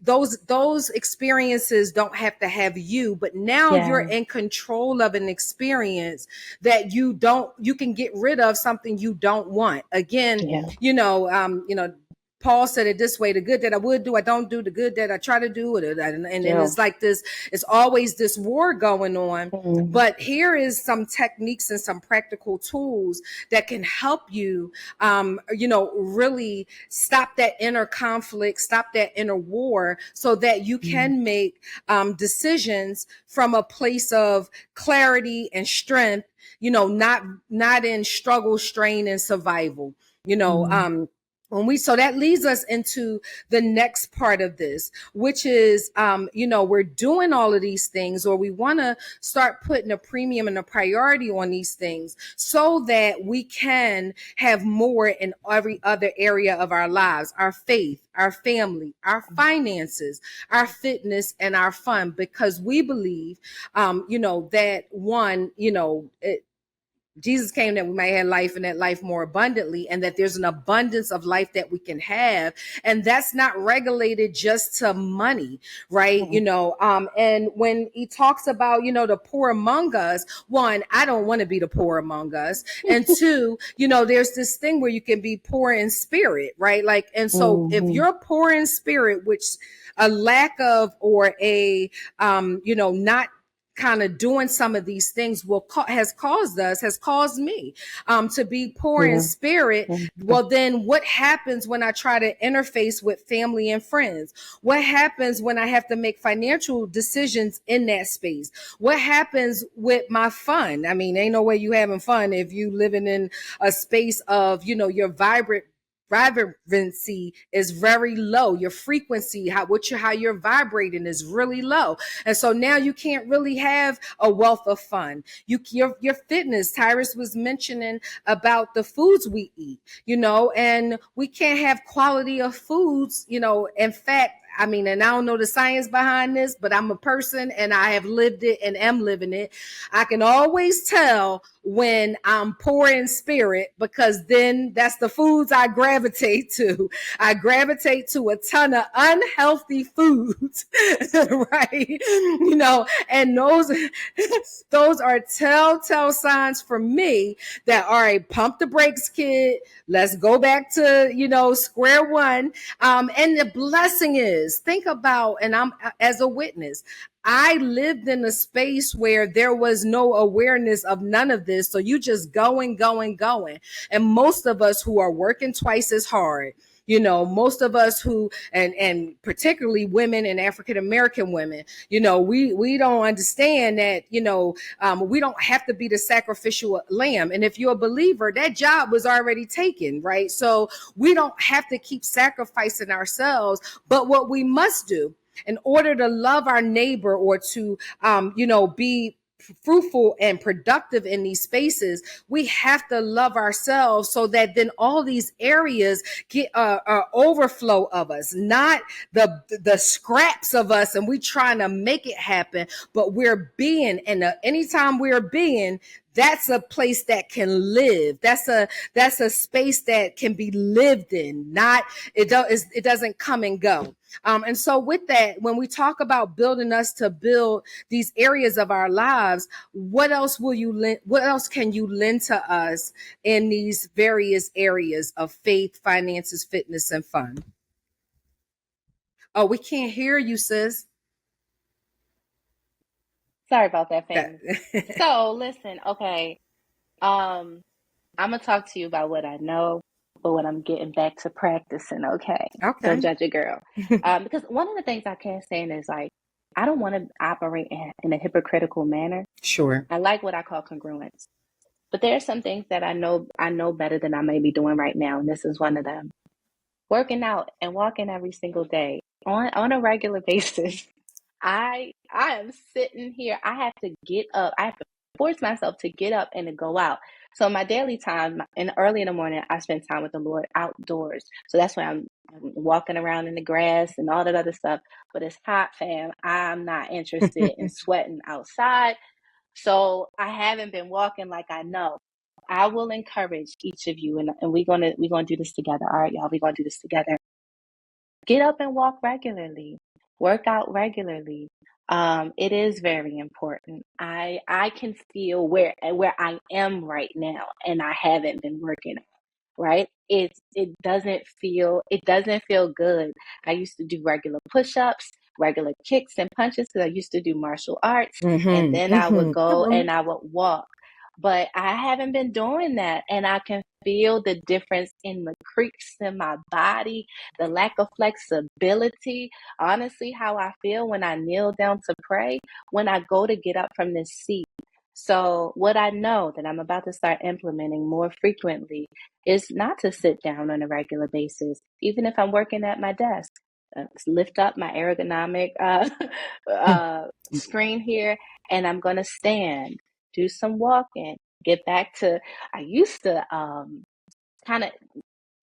those experiences don't have to have you, but now you're in control of an experience that you can get rid of something you don't want. Again, Paul said it this way: the good that I would do, I don't do; the good that I try to do, and it's like this. It's always this war going on. But here is some techniques and some practical tools that can help you, really stop that inner conflict, stop that inner war, so that you can make decisions from a place of clarity and strength. Not in struggle, strain, and survival. So that leads us into the next part of this, which is, we're doing all of these things, or we want to start putting a premium and a priority on these things so that we can have more in every other area of our lives, our faith, our family, our finances, our fitness, and our fun, because we believe, that one, Jesus came that we might have life and that life more abundantly, and that there's an abundance of life that we can have. And that's not regulated just to money, right? And when he talks about, the poor among us, one, I don't want to be the poor among us. And two, there's this thing where you can be poor in spirit, right? Like, and so if you're poor in spirit, which a lack of, or a, not kind of doing some of these things has caused me to be poor in spirit. Well, then what happens when I try to interface with family and friends? What happens when I have to make financial decisions in that space? What happens with my fun? I mean, ain't no way you having fun if you living in a space of, your vibrancy is very low. Your frequency, how you're vibrating is really low. And so now you can't really have a wealth of fun. Your fitness, Tyrice was mentioning about the foods we eat, and we can't have quality of foods, in fact, I mean, and I don't know the science behind this, but I'm a person and I have lived it and am living it. I can always tell when I'm poor in spirit, because then that's the foods I gravitate to. I gravitate to a ton of unhealthy foods, right? And those are telltale signs for me that, all right, pump the brakes, kid. Let's go back to, square one. And the blessing is, think about, and I'm as a witness, I lived in a space where there was no awareness of none of this. So you just going. And most of us who are working twice as hard, most of us who, and particularly women and African American women, we don't understand that, we don't have to be the sacrificial lamb. And if you're a believer, that job was already taken, right? So we don't have to keep sacrificing ourselves. But what we must do in order to love our neighbor, or to, be fruitful and productive in these spaces, we have to love ourselves, so that then all these areas get overflow of us, not the scraps of us, and we trying to make it happen, but we're being, and anytime we're being, that's a place that can live. That's a space that can be lived in. It doesn't come and go. And so with that, when we talk about building us to build these areas of our lives, what else can you lend to us in these various areas of faith, finances, fitness, and fun? Oh, we can't hear you, sis.
Sorry about that, family. So listen, okay. I'm gonna talk to you about what I know, but when I'm getting back to practicing, okay?
Okay.
Don't judge a girl. Because one of the things I can't stand is, like, I don't want to operate in a hypocritical manner.
Sure.
I like what I call congruence. But there are some things that I know better than I may be doing right now, and this is one of them. Working out and walking every single day on a regular basis. I am sitting here. I have to get up. I have to force myself to get up and to go out. So my daily time, and early in the morning, I spend time with the Lord outdoors. So that's why I'm walking around in the grass and all that other stuff. But it's hot, fam. I'm not interested in sweating outside. So I haven't been walking like I know. I will encourage each of you, and we're gonna do this together. All right, y'all, we're gonna do this together. Get up and walk regularly. Work out regularly. It is very important. I can feel where I am right now, and I haven't been working out, right? It doesn't feel good. I used to do regular push-ups, regular kicks and punches because I used to do martial arts, and then I would go and I would walk. But I haven't been doing that, and I can feel the difference in the creaks in my body, the lack of flexibility. Honestly, how I feel when I kneel down to pray, when I go to get up from this seat. So, what I know that I'm about to start implementing more frequently is not to sit down on a regular basis, even if I'm working at my desk. Lift up my ergonomic screen here, and I'm going to stand, do some walking, get back to. I used to kind of,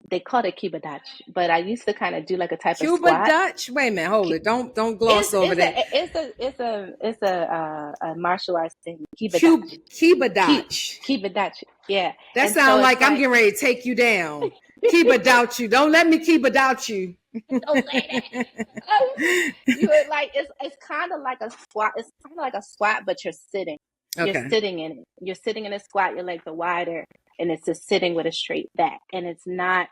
they called it Kibadachi, but I used to kind of do like a type of
Cuba
squat.
Dutch. Wait a minute, hold it. Don't gloss
It's
over
it's
that.
a it's a it's a it's a martial arts thing.
Cuba Dutch.
Kibadachi. Yeah.
That
And so
sounds
it's
like I'm
like,
getting ready to take you down. Keep it doubt you. Don't let me keep it doubt you.
don't say that. You would like, it's kind of like a squat. It's kind of like a squat, but you're sitting. You're
Okay.
sitting in it. You're sitting in a squat. Your legs are wider, and it's just sitting with a straight back. And it's not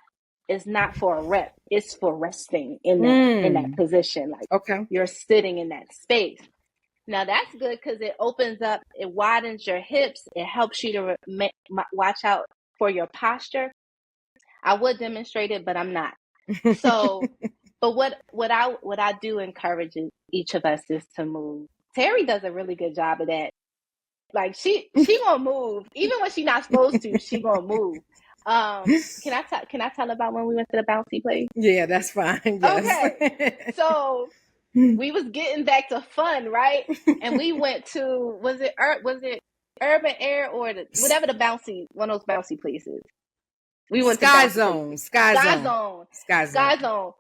for a rep. It's for resting in that position. Like,
Okay.
you're sitting in that space. Now that's good because it opens up, it widens your hips. It helps you to watch out for your posture. I would demonstrate it, but I'm not. So, but what I do encourage each of us is to move. Terri does a really good job of that. Like, she gonna move even when she's not supposed to. She gonna move. Can I tell about when we went to the bouncy place?
Yeah, that's fine. Yes.
Okay, so we was getting back to fun, right? And we went to, was it Urban Air or whatever the bouncy, one of those bouncy places. We went to
Sky
bouncy places.
Zone. Sky
Sky
Zone.
Zone.
Sky Zone.
Sky Zone.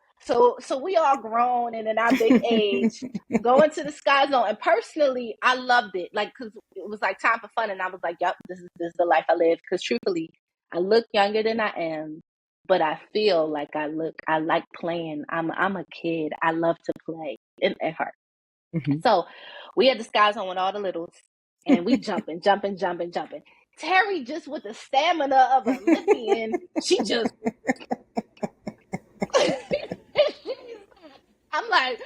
So we all grown and in our big age, going to the Sky Zone. And personally, I loved it. Like, cause it was like time for fun. And I was like, yep, this is the life I live. Cause truthfully, I look younger than I am, but I feel like I like playing. I'm a kid. I love to play at heart.
Mm-hmm.
So we had the Sky Zone with all the littles, and we jumping. Terri, just with the stamina of an Olympian, she just. I'm like,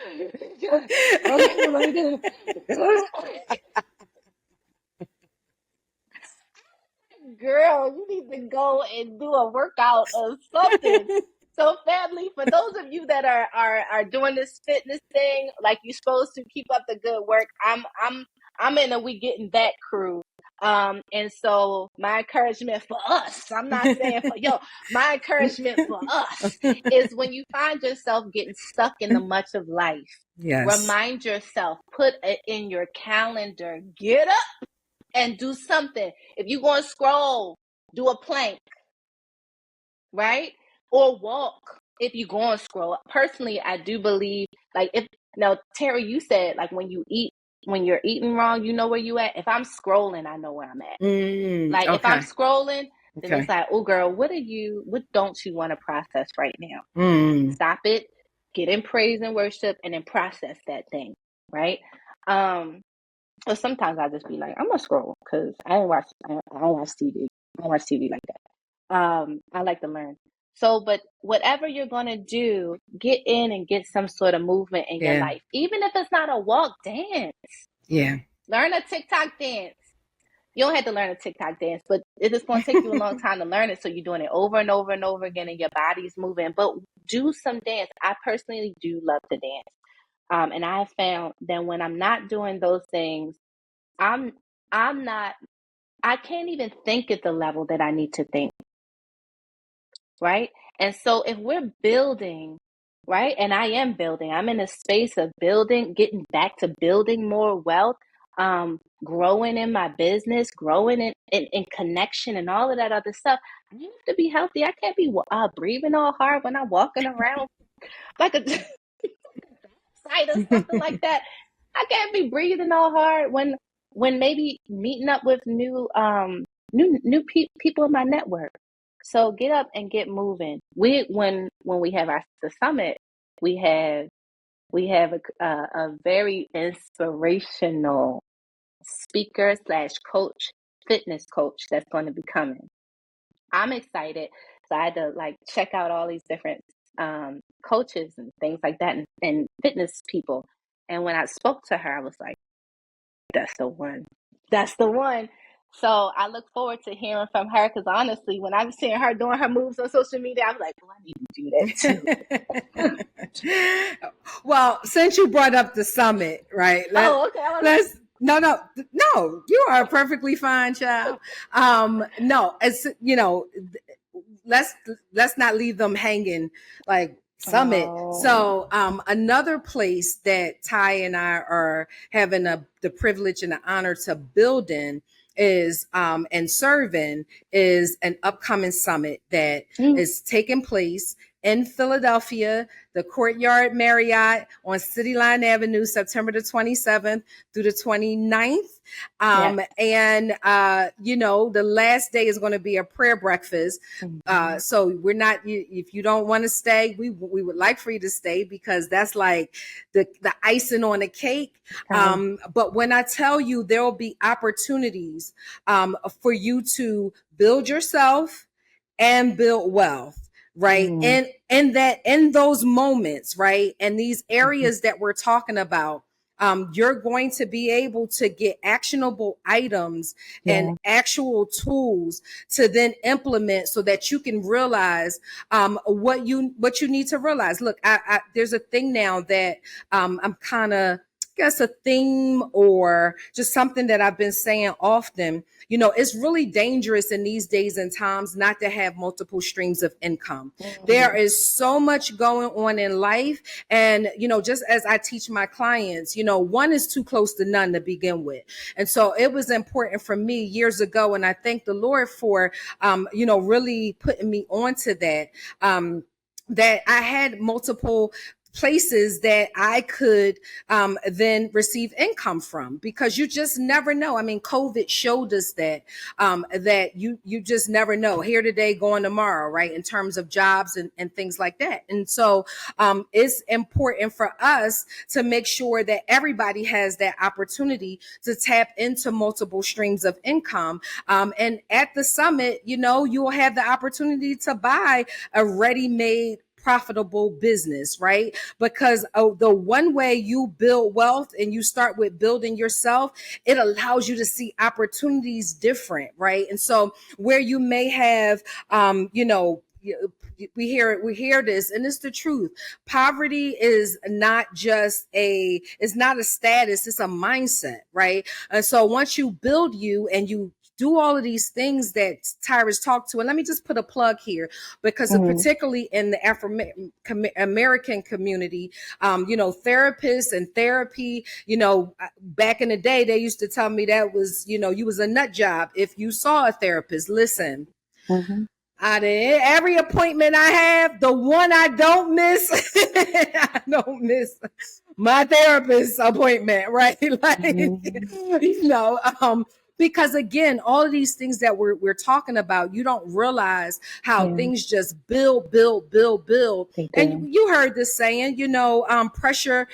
okay, let me do it. Girl, you need to go and do a workout or something. So, family, for those of you that are doing this fitness thing, like you're supposed to, keep up the good work. I'm in a we getting back crew. And so my encouragement for us, I'm not saying for yo, my encouragement for us is when you find yourself getting stuck in the much of life,
Yes.
remind yourself, put it in your calendar, get up and do something. If you're going to scroll, do a plank, right? Or walk if you're going to scroll. Personally, I do believe, like, now, Terri, you said, like, when you're eating wrong, you know where you at. If I'm scrolling, I know where I'm at. Like,
okay.
if I'm scrolling, then
Okay.
it's like, oh, girl, what don't you want to process right now? Stop it, get in praise and worship, and then process that thing, right? But sometimes I just be like, I'm gonna scroll because I don't watch TV. I don't watch TV like that. I like to learn. So, but whatever you're gonna do, get in and get some sort of movement in your life. Even if it's not a walk, dance.
Yeah.
Learn a TikTok dance. You don't have to learn a TikTok dance, but it is going to take you a long time to learn it. So you're doing it over and over and over again, and your body's moving. But do some dance. I personally do love to dance. And I have found that when I'm not doing those things, I'm not, I can't even think at the level that I need to think. Right. And so if we're building right? And I am building. I'm in a space of building, getting back to building more wealth, growing in my business, growing in connection and all of that other stuff. I have to be healthy. I can't be breathing all hard when I'm walking around like a site or something like that. I can't be breathing all hard when maybe meeting up with new people in my network. So get up and get moving. When we have the summit, we have a very inspirational speaker slash coach, fitness coach that's going to be coming. I'm excited. So I had to like check out all these different coaches and things like that, and fitness people. And when I spoke to her, I was like, that's the one. That's the one. So I look forward to hearing from her, because honestly, when I'm seeing her doing her moves on social media, I'm like, oh, I need to do that
too. Well, since you brought up the summit, right?
Okay.
No, you are perfectly fine, child. No, it's, let's not leave them hanging like summit. So another place that Ty and I are having the privilege and the honor to build in is and serve in is an upcoming summit that is taking place in Philadelphia, the Courtyard Marriott on City Line Avenue, September the 27th through the 29th. And, the last day is going to be a prayer breakfast. So we're not, if you don't want to stay, we would like for you to stay, because that's like the icing on the cake. But when I tell you, there will be opportunities for you to build yourself and build wealth. Right. And in those moments, right, and these areas that we're talking about, you're going to be able to get actionable items and actual tools to then implement, so that you can realize what you need to realize. Look, there's a thing now that I'm kind of, guess, a theme or just something that I've been saying often. It's really dangerous in these days and times not to have multiple streams of income. There is so much going on in life. And, just as I teach my clients, one is too close to none to begin with. And so it was important for me years ago. And I thank the Lord for, really putting me onto that, that I had multiple places that I could then receive income from, because you just never know. I mean, COVID showed us that that you just never know. Here today, gone tomorrow, right? In terms of jobs and things like that. And so it's important for us to make sure that everybody has that opportunity to tap into multiple streams of income. And at the summit, you'll have the opportunity to buy a ready-made profitable business, right? Because the one way you build wealth, and you start with building yourself, it allows you to see opportunities different, right? And so where you may have, we hear this, and it's the truth. Poverty is not it's not a status, it's a mindset, right? And so once you build you and you do all of these things that Tyrice talked to, and let me just put a plug here, because particularly in the Afro-American community, therapists and therapy, back in the day, they used to tell me that was, you was a nut job if you saw a therapist. Listen, out of every appointment I have, the one I don't miss, I don't miss my therapist appointment, right? Because again, all of these things that we're talking about, you don't realize how things just build. And you heard this saying, pressure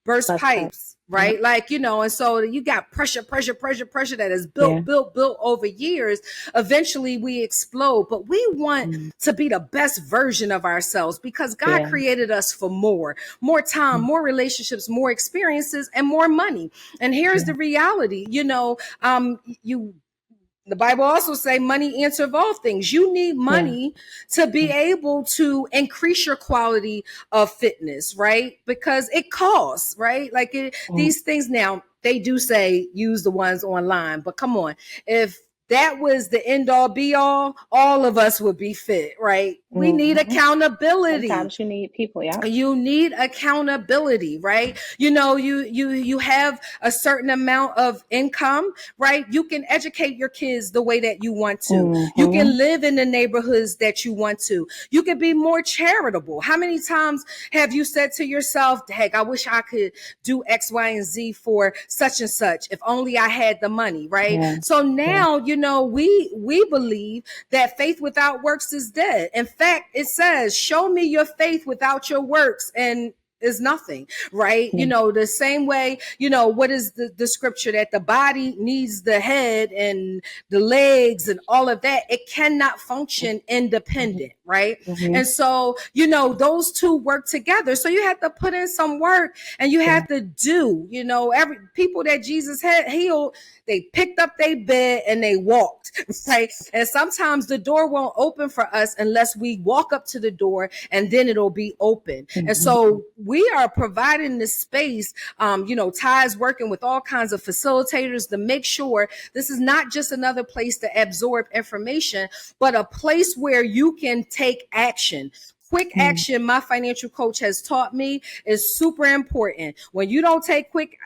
burst pipes, right? And so you got pressure that is built over years. Eventually we explode, but we want to be the best version of ourselves, because God created us for more time, more relationships, more experiences, and more money. And here's the reality, the Bible also say money answers all things. You need money to be able to increase your quality of fitness, right? Because it costs, right? These things now, they do say use the ones online, but come on, if that was the end all be all of us would be fit, right? We need accountability.
Sometimes you need people, yeah.
You need accountability, right? You have a certain amount of income, right? You can educate your kids the way that you want to. You can live in the neighborhoods that you want to. You can be more charitable. How many times have you said to yourself, heck, I wish I could do X, Y, and Z for such and such if only I had the money, right?
Yeah.
So now, we believe that faith without works is dead. In fact, it says, show me your faith without your works and is nothing, right? The same way, what is the scripture that the body needs the head and the legs and all of that. It cannot function independent, right? And so, those two work together. So you have to put in some work and you have to do, every people that Jesus had healed, they picked up their bed and they walked, right? And sometimes the door won't open for us unless we walk up to the door and then it'll be open. And so we are providing this space, Ty's working with all kinds of facilitators to make sure this is not just another place to absorb information, but a place where you can take action. Quick action, my financial coach has taught me, is super important. When you don't take quick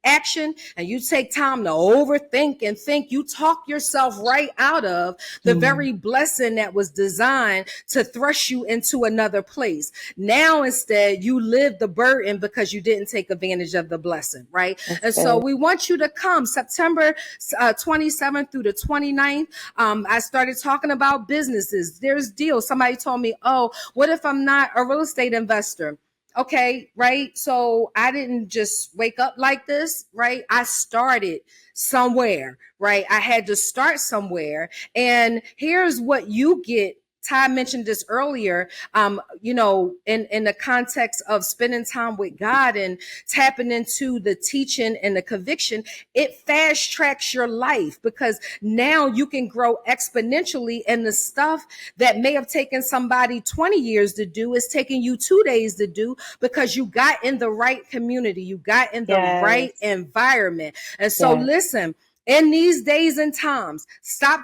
action and you take time to overthink and think, you talk yourself right out of the very blessing that was designed to thrust you into another place. Now, instead, you live the burden because you didn't take advantage of the blessing, right? So we want you to come September 27th through the 29th. I started talking about businesses. There's deals. Somebody told me, oh, what if I'm not a real estate investor? Okay, right? So I didn't just wake up like this, right? I started somewhere, right? I had to start somewhere. And here's what you get. Ty mentioned this earlier, in the context of spending time with God and tapping into the teaching and the conviction. It fast tracks your life because now you can grow exponentially, and the stuff that may have taken somebody 20 years to do is taking you 2 days to do because you got in the right community, you got in the right environment. And so listen, in these days and times, stop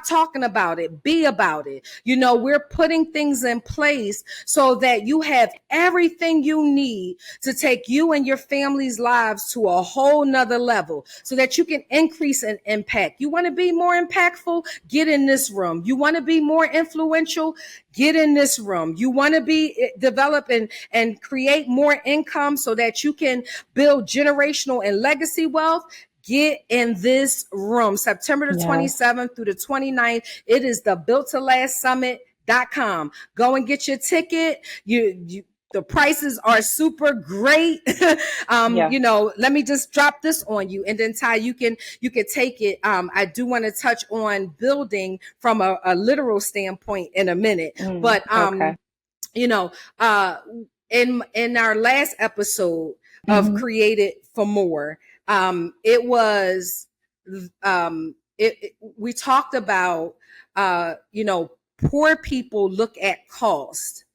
talking about it. Be about it. We're putting things in place so that you have everything you need to take you and your family's lives to a whole nother level so that you can increase and impact. You want to be more impactful? Get in this room. You want to be more influential? Get in this room. You want to develop and create more income so that you can build generational and legacy wealth? Get in this room, September the 27th through the 29th. It is the builttolastsummit.com. Go and get your ticket. The prices are super great. Let me just drop this on you, and then Ty, you can take it. I do want to touch on building from a literal standpoint in a minute, but in our last episode of Created for More, we talked about, poor people look at cost.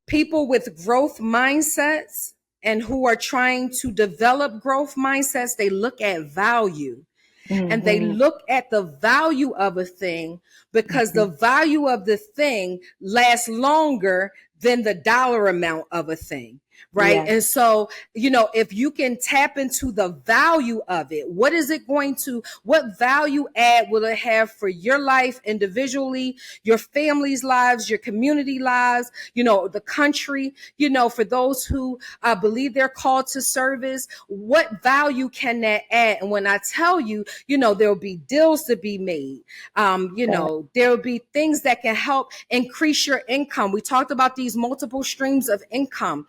People with growth mindsets and who are trying to develop growth mindsets, they look at value. And they look at the value of a thing because the value of the thing lasts longer than the dollar amount of a thing. Right. And so, if you can tap into the value of it, what value add will it have for your life individually, your family's lives, your community lives, the country, for those who believe they're called to service, what value can that add? And when I tell you, there'll be deals to be made. There'll be things that can help increase your income. We talked about these multiple streams of income.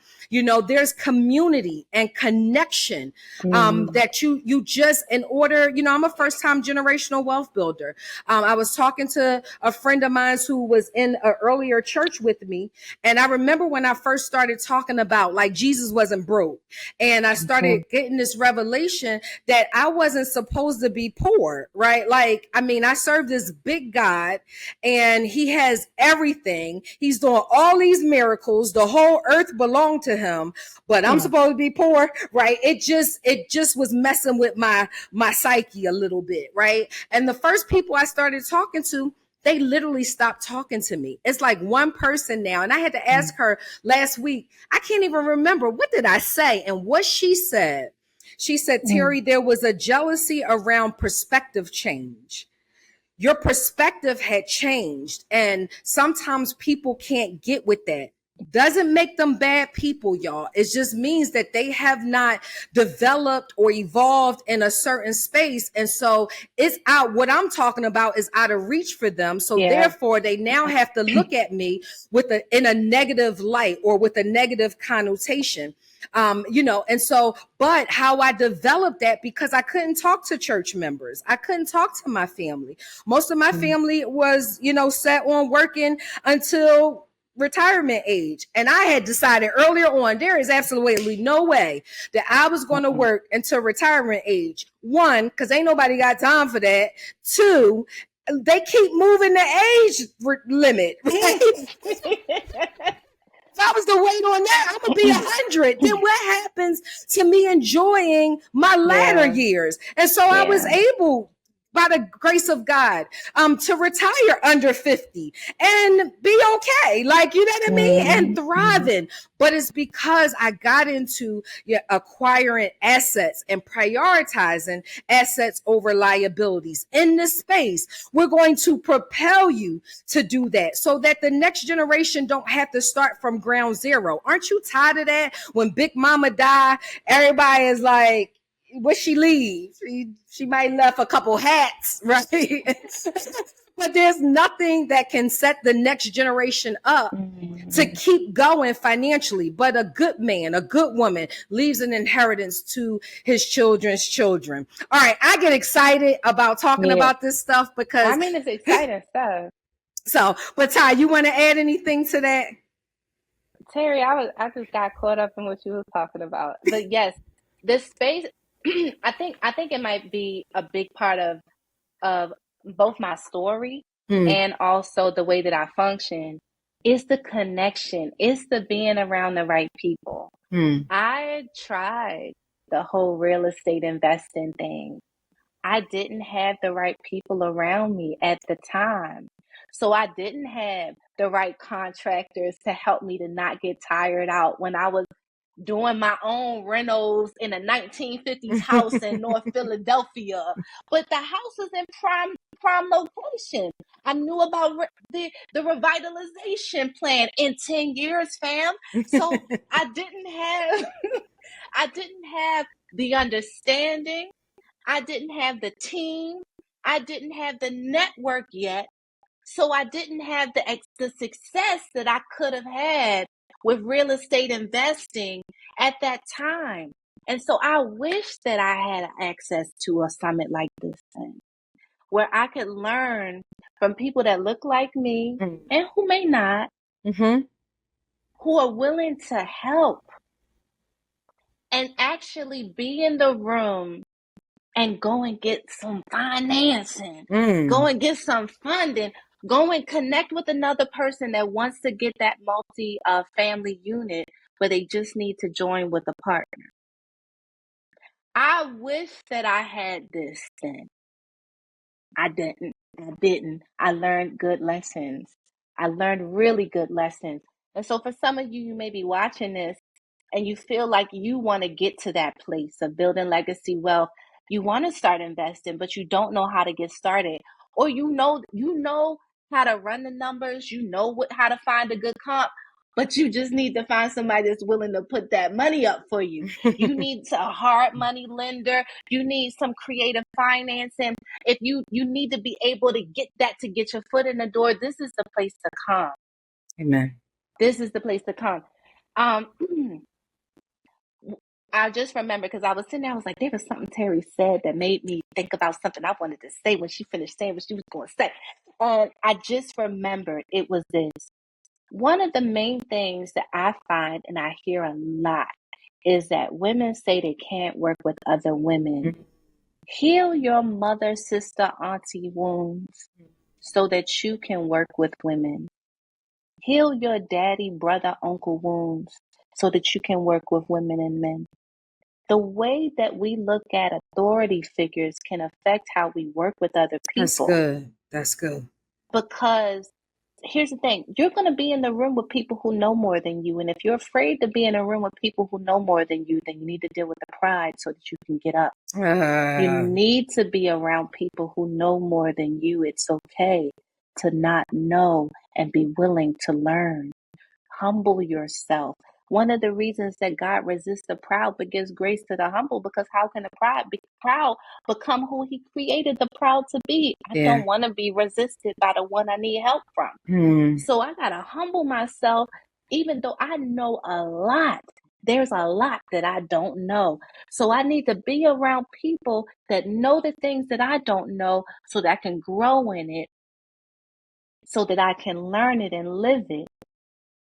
There's community and connection that you just, in order, I'm a first-time generational wealth builder. I was talking to a friend of mine who was in an earlier church with me. And I remember when I first started talking about like Jesus wasn't broke. And I started getting this revelation that I wasn't supposed to be poor, right? I serve this big God and he has everything. He's doing all these miracles. The whole earth belonged to him. him, but I'm supposed to be poor, right? It just was messing with my psyche a little bit, right? And the first people I started talking to, they literally stopped talking to me. It's like one person now. And I had to ask her last week, I can't even remember, what did I say? And what she said, Terri, there was a jealousy around perspective change. Your perspective had changed. And sometimes people can't get with that. Doesn't make them bad people, y'all. It just means that they have not developed or evolved in a certain space. And so it's out. What I'm talking about is out of reach for them. So therefore, they now have to look at me in a negative light or with a negative connotation. And so, but how I developed that, because I couldn't talk to church members. I couldn't talk to my family. Most of my family was, set on working until retirement age. And I had decided earlier on, there is absolutely no way that I was going to work until retirement age. One, because ain't nobody got time for that. Two, they keep moving the age limit. If I was to wait on that, I'm going to be 100. Then what happens to me enjoying my latter years? And so I was able, by the grace of God, to retire under 50 and be okay. Like, you know what I mean? And thriving. But it's because I got into acquiring assets and prioritizing assets over liabilities. In this space, we're going to propel you to do that so that the next generation don't have to start from ground zero. Aren't you tired of that? When Big Mama die, everybody is like, what she leave? She might left a couple hats, right? But there's nothing that can set the next generation up to keep going financially. But a good man, a good woman leaves an inheritance to his children's children. All right, I get excited about talking about this stuff because
it's exciting stuff.
So, but Ty, you want to add anything to that?
Terri, I just got caught up in what you were talking about. But yes, this space, I think it might be a big part of both my story and also the way that I function is the connection. It's the being around the right people. I tried the whole real estate investing thing. I didn't have the right people around me at the time. So I didn't have the right contractors to help me to not get tired out when I was doing my own renos in a 1950s house in North Philadelphia. But the house was in prime location. I knew about the revitalization plan in 10 years, fam. So I didn't have the understanding. I didn't have the team. I didn't have the network yet. So I didn't have the success that I could have had with real estate investing at that time. And so I wish that I had access to a summit like this thing, where I could learn from people that look like me and who may not, who are willing to help and actually be in the room and go and get some financing, go and get some funding, go and connect with another person that wants to get that multi-family unit, but they just need to join with a partner. I wish that I had this then. I didn't. I learned good lessons. I learned really good lessons. And so for some of you, you may be watching this and you feel like you want to get to that place of building legacy wealth. You want to start investing, but you don't know how to get started. Or you know how to run the numbers, how to find a good comp, but you just need to find somebody that's willing to put that money up for you. You need a hard money lender. You need some creative financing. If you need to be able to get your foot in the door, this is the place to come.
Amen.
This is the place to come. I just remember, because I was sitting there, I was like, there was something Terri said that made me think about something I wanted to say when she finished saying what she was going to say. And I just remembered it was this. One of the main things that I find and I hear a lot is that women say they can't work with other women. Heal your mother, sister, auntie wounds so that you can work with women. Heal your daddy, brother, uncle wounds so that you can work with women and men. The way that we look at authority figures can affect how we work with other
That's
people.
good. That's good.
Because here's the thing, you're going to be in the room with people who know more than you. And if you're afraid to be in a room with people who know more than you, then you need to deal with the pride so that you can get up. You need to be around people who know more than you. It's okay to not know and be willing to learn. Humble yourself. One of the reasons that God resists the proud but gives grace to the humble, because how can the proud become who he created the proud to be? I don't want to be resisted by the one I need help from. So I got to humble myself, even though I know a lot. There's a lot that I don't know. So I need to be around people that know the things that I don't know so that I can grow in it, so that I can learn it and live it.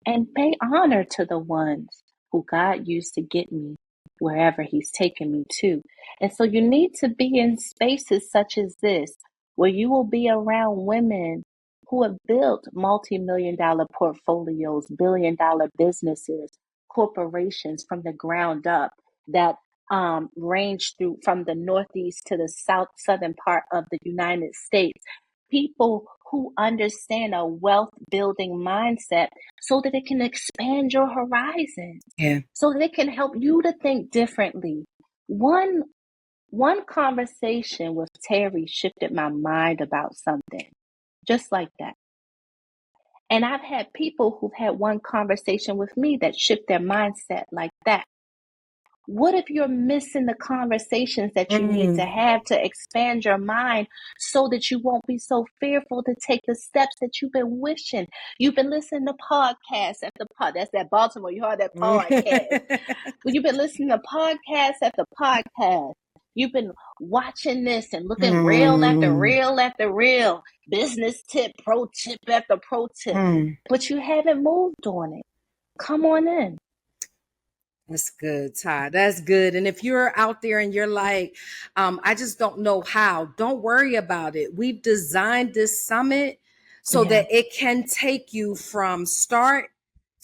And pay honor to the ones who God used to get me wherever he's taken me to. And so you need to be in spaces such as this, where you will be around women who have built multi-million-dollar portfolios, billion-dollar businesses, corporations from the ground up that range through from the Northeast to the southern part of the United States. People who understand a wealth building mindset so that it can expand your horizon. So that it can help you to think differently. One conversation with Terri shifted my mind about something, just like that. And I've had people who've had one conversation with me that shift their mindset like that. What if you're missing the conversations that you need to have to expand your mind so that you won't be so fearful to take the steps that you've been wishing? You've been listening to podcasts after podcast. That's that Baltimore. You heard that podcast. Well, you've been listening to podcast after podcast. You've been watching this and looking reel after reel after reel. Business tip, pro tip after pro tip. But you haven't moved on it. Come on in.
That's good, Ty. That's good. And if you're out there and you're like, I just don't know how, don't worry about it. We've designed this summit so that it can take you from start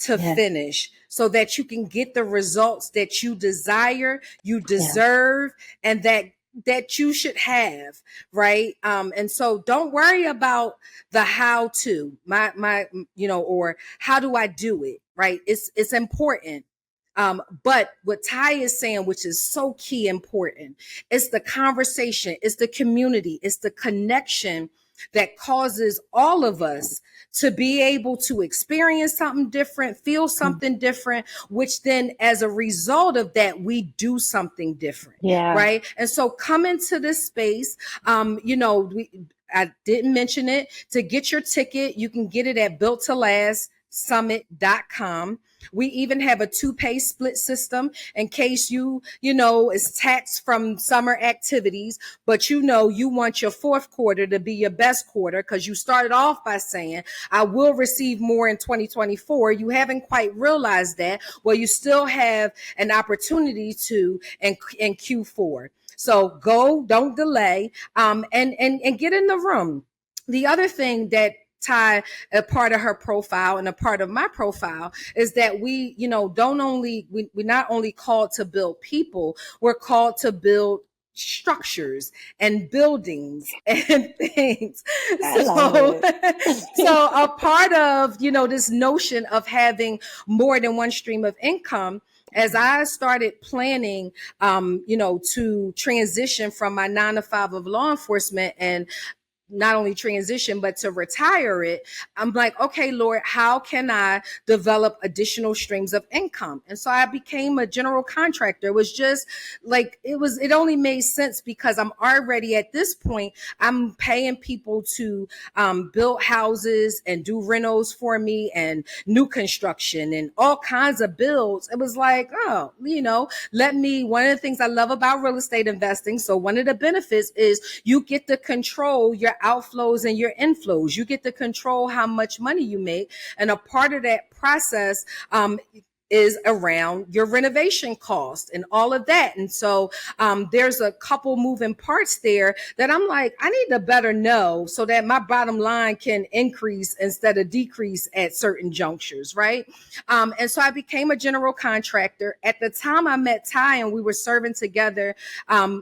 to finish, so that you can get the results that you desire, you deserve, and that you should have, right? And so don't worry about the how to, or how do I do it, right? It's important. But what Ty is saying, which is so key important, it's the conversation, it's the community, it's the connection that causes all of us to be able to experience something different, feel something different, which then as a result of that, we do something different. Right. And so come into this space, I didn't mention it. To get your ticket, you can get it at builttolastsummit.com. We even have a 2-pay split system in case it's taxed from summer activities, but you want your fourth quarter to be your best quarter because you started off by saying, I will receive more in 2024. You haven't quite realized that. Well, you still have an opportunity to in Q4. So go, don't delay, and get in the room. The other thing that Ty, a part of her profile and a part of my profile, is that we're not only called to build people, we're called to build structures and buildings and things. So a part of, this notion of having more than one stream of income, as I started planning, to transition from my 9-to-5 of law enforcement and not only transition, but to retire it, I'm like, okay, Lord, how can I develop additional streams of income? And so I became a general contractor. It was just like, it only made sense because I'm already at this point, I'm paying people to build houses and do renos for me and new construction and all kinds of builds. It was like, one of the things I love about real estate investing. So one of the benefits is you get to control your outflows and your inflows. You get to control how much money you make. And a part of that process is around your renovation cost and all of that. And so there's a couple moving parts there that I'm like, I need to better know so that my bottom line can increase instead of decrease at certain junctures, right? And so I became a general contractor. At the time I met Ty and we were serving together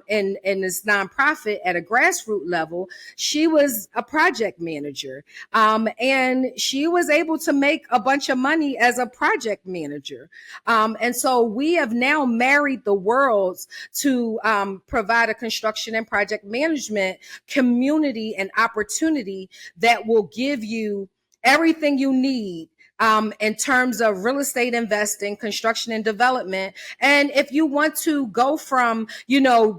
in this nonprofit at a grassroots level, she was a project manager. And she was able to make a bunch of money as a project manager. And so we have now married the worlds to provide a construction and project management community and opportunity that will give you everything you need in terms of real estate investing, construction and development. And if you want to go from,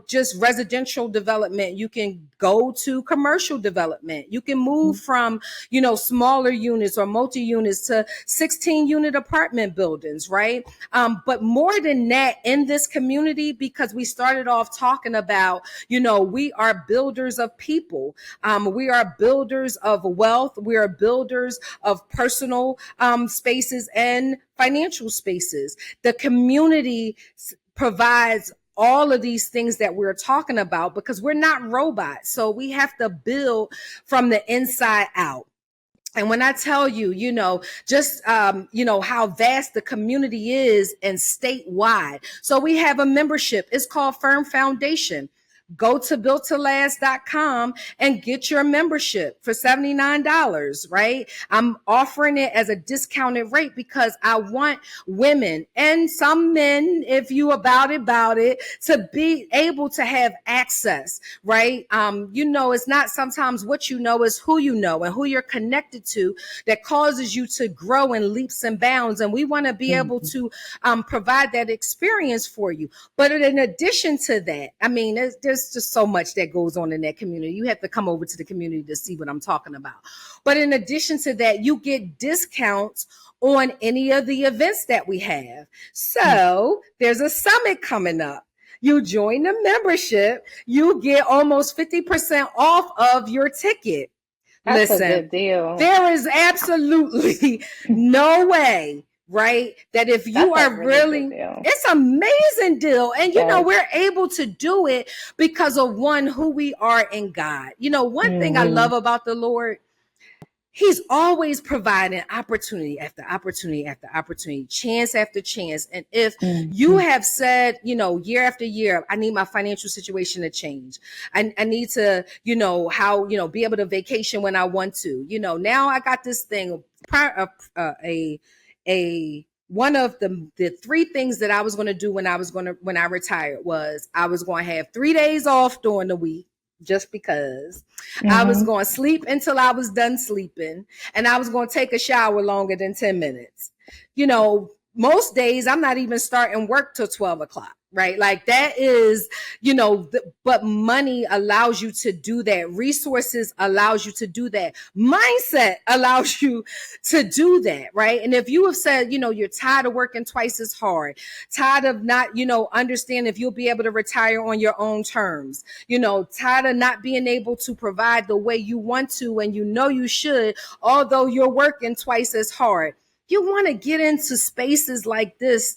just residential development, you can go to commercial development. You can move from, smaller units or multi-units to 16-unit apartment buildings, right? But more than that, in this community, because we started off talking about, we are builders of people. We are builders of wealth. We are builders of personal spaces and financial spaces. The community provides all of these things that we're talking about because we're not robots. So we have to build from the inside out. And when I tell you, just, how vast the community is and statewide. So we have a membership. It's called Firm Foundation. Go to builttolast.com and get your membership for $79, right? I'm offering it as a discounted rate because I want women and some men, if you about it, to be able to have access, right? It's not sometimes what you know, is who you know and who you're connected to that causes you to grow in leaps and bounds. And we want to be able to provide that experience for you. But in addition to that, there's just so much that goes on in that community. You have to come over to the community to see what I'm talking about. But in addition to that, you get discounts on any of the events that we have. So there's a summit coming up. You join the membership, you get almost 50% off of your ticket.
That's
Listen,
a good deal.
There is absolutely no way, right, that if you are really it's an amazing deal. And we're able to do it because of who we are in God. One thing I love about the Lord, He's always providing opportunity after opportunity after opportunity, chance after chance. And if you have said, year after year, I need my financial situation to change. I need to, be able to vacation when I want to. Now I got this thing. One of the three things that I was going to do when I retired was I was going to have 3 days off during the week. Just because I was going to sleep until I was done sleeping, and I was going to take a shower longer than 10 minutes. Most days I'm not even starting work till 12 o'clock, right? Like that is, but money allows you to do that. Resources allows you to do that. Mindset allows you to do that, right? And if you have said, you're tired of working twice as hard, tired of not, understanding if you'll be able to retire on your own terms, tired of not being able to provide the way you want to and you should, although you're working twice as hard. You want to get into spaces like this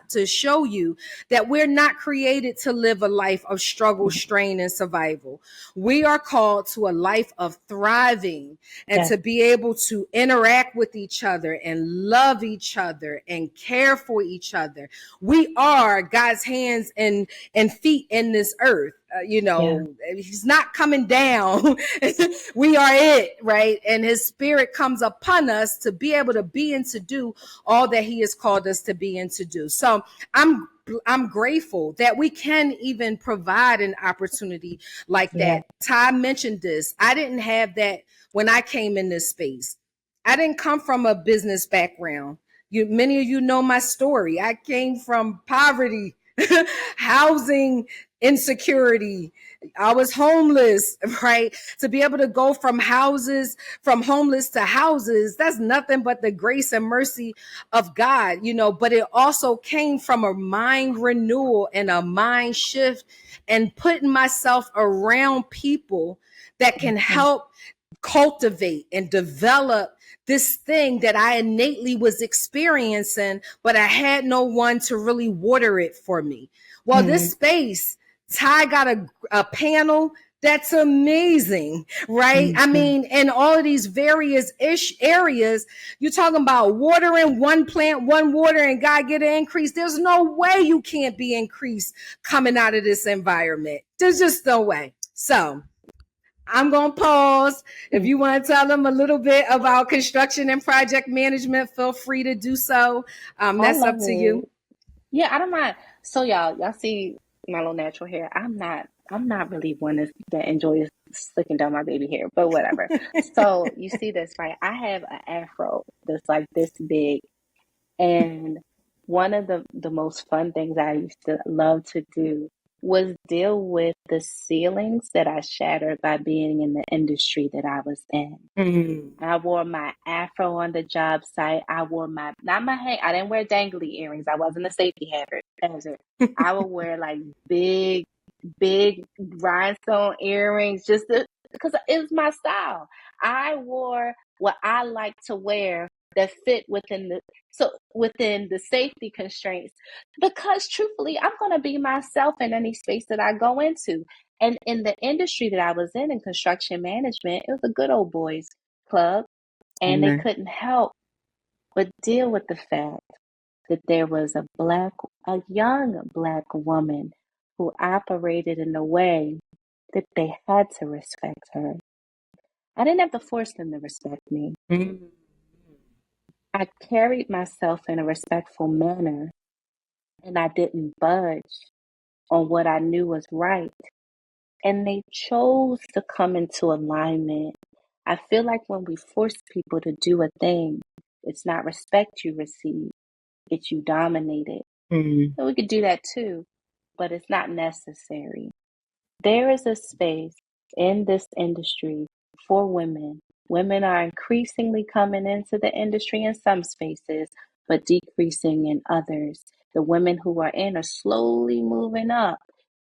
to show you that we're not created to live a life of struggle, strain, and survival. We are called to a life of thriving and to be able to interact with each other and love each other and care for each other. We are God's hands and feet in this earth. He's not coming down. We are it, right? And his spirit comes upon us to be able to be and to do all that he has called us to be and to do. So I'm grateful that we can even provide an opportunity like that. Ty mentioned this. I didn't have that when I came in this space. I didn't come from a business background. Many of you know my story. I came from poverty, housing insecurity. I was homeless, right? To be able to go from homeless to houses, that's nothing but the grace and mercy of God, but it also came from a mind renewal and a mind shift and putting myself around people that can help cultivate and develop this thing that I innately was experiencing, but I had no one to really water it for me. Well, this space, Ty got a panel that's amazing, right? I mean, in all of these various areas, you're talking about watering one plant, one water, and God get an increase. There's no way you can't be increased coming out of this environment. There's just no way. So I'm going to pause. If you want to tell them a little bit about construction and project management, feel free to do so.
I
That's
love
up to
it.
you.
Yeah, I don't mind. So y'all see my little natural hair. I'm not really one that enjoys slicking down my baby hair, but whatever. So you see this, right? I have an afro that's like this big, and one of the most fun things I used to love to do was deal with the ceilings that I shattered by being in the industry that I was in. I wore my afro on the job site. I wore not my hang. I didn't wear dangly earrings. I wasn't a safety hazard. I would wear like big rhinestone earrings just because it was my style. I wore what I like to wear that fit within the safety constraints, because truthfully, I'm going to be myself in any space that I go into. And in the industry that I was in construction management, it was a good old boys club, and they
Amen.
couldn't help but deal with the fact that there was a young black woman who operated in a way that they had to respect her. I didn't have to force them to respect me. I carried myself in a respectful manner, and I didn't budge on what I knew was right. And they chose to come into alignment. I feel like when we force people to do a thing, it's not respect you receive, it's you dominate it. And we could do that too, but it's not necessary. There is a space in this industry for women. Women are increasingly coming into the industry in some spaces, but decreasing in others. The women who are in are slowly moving up.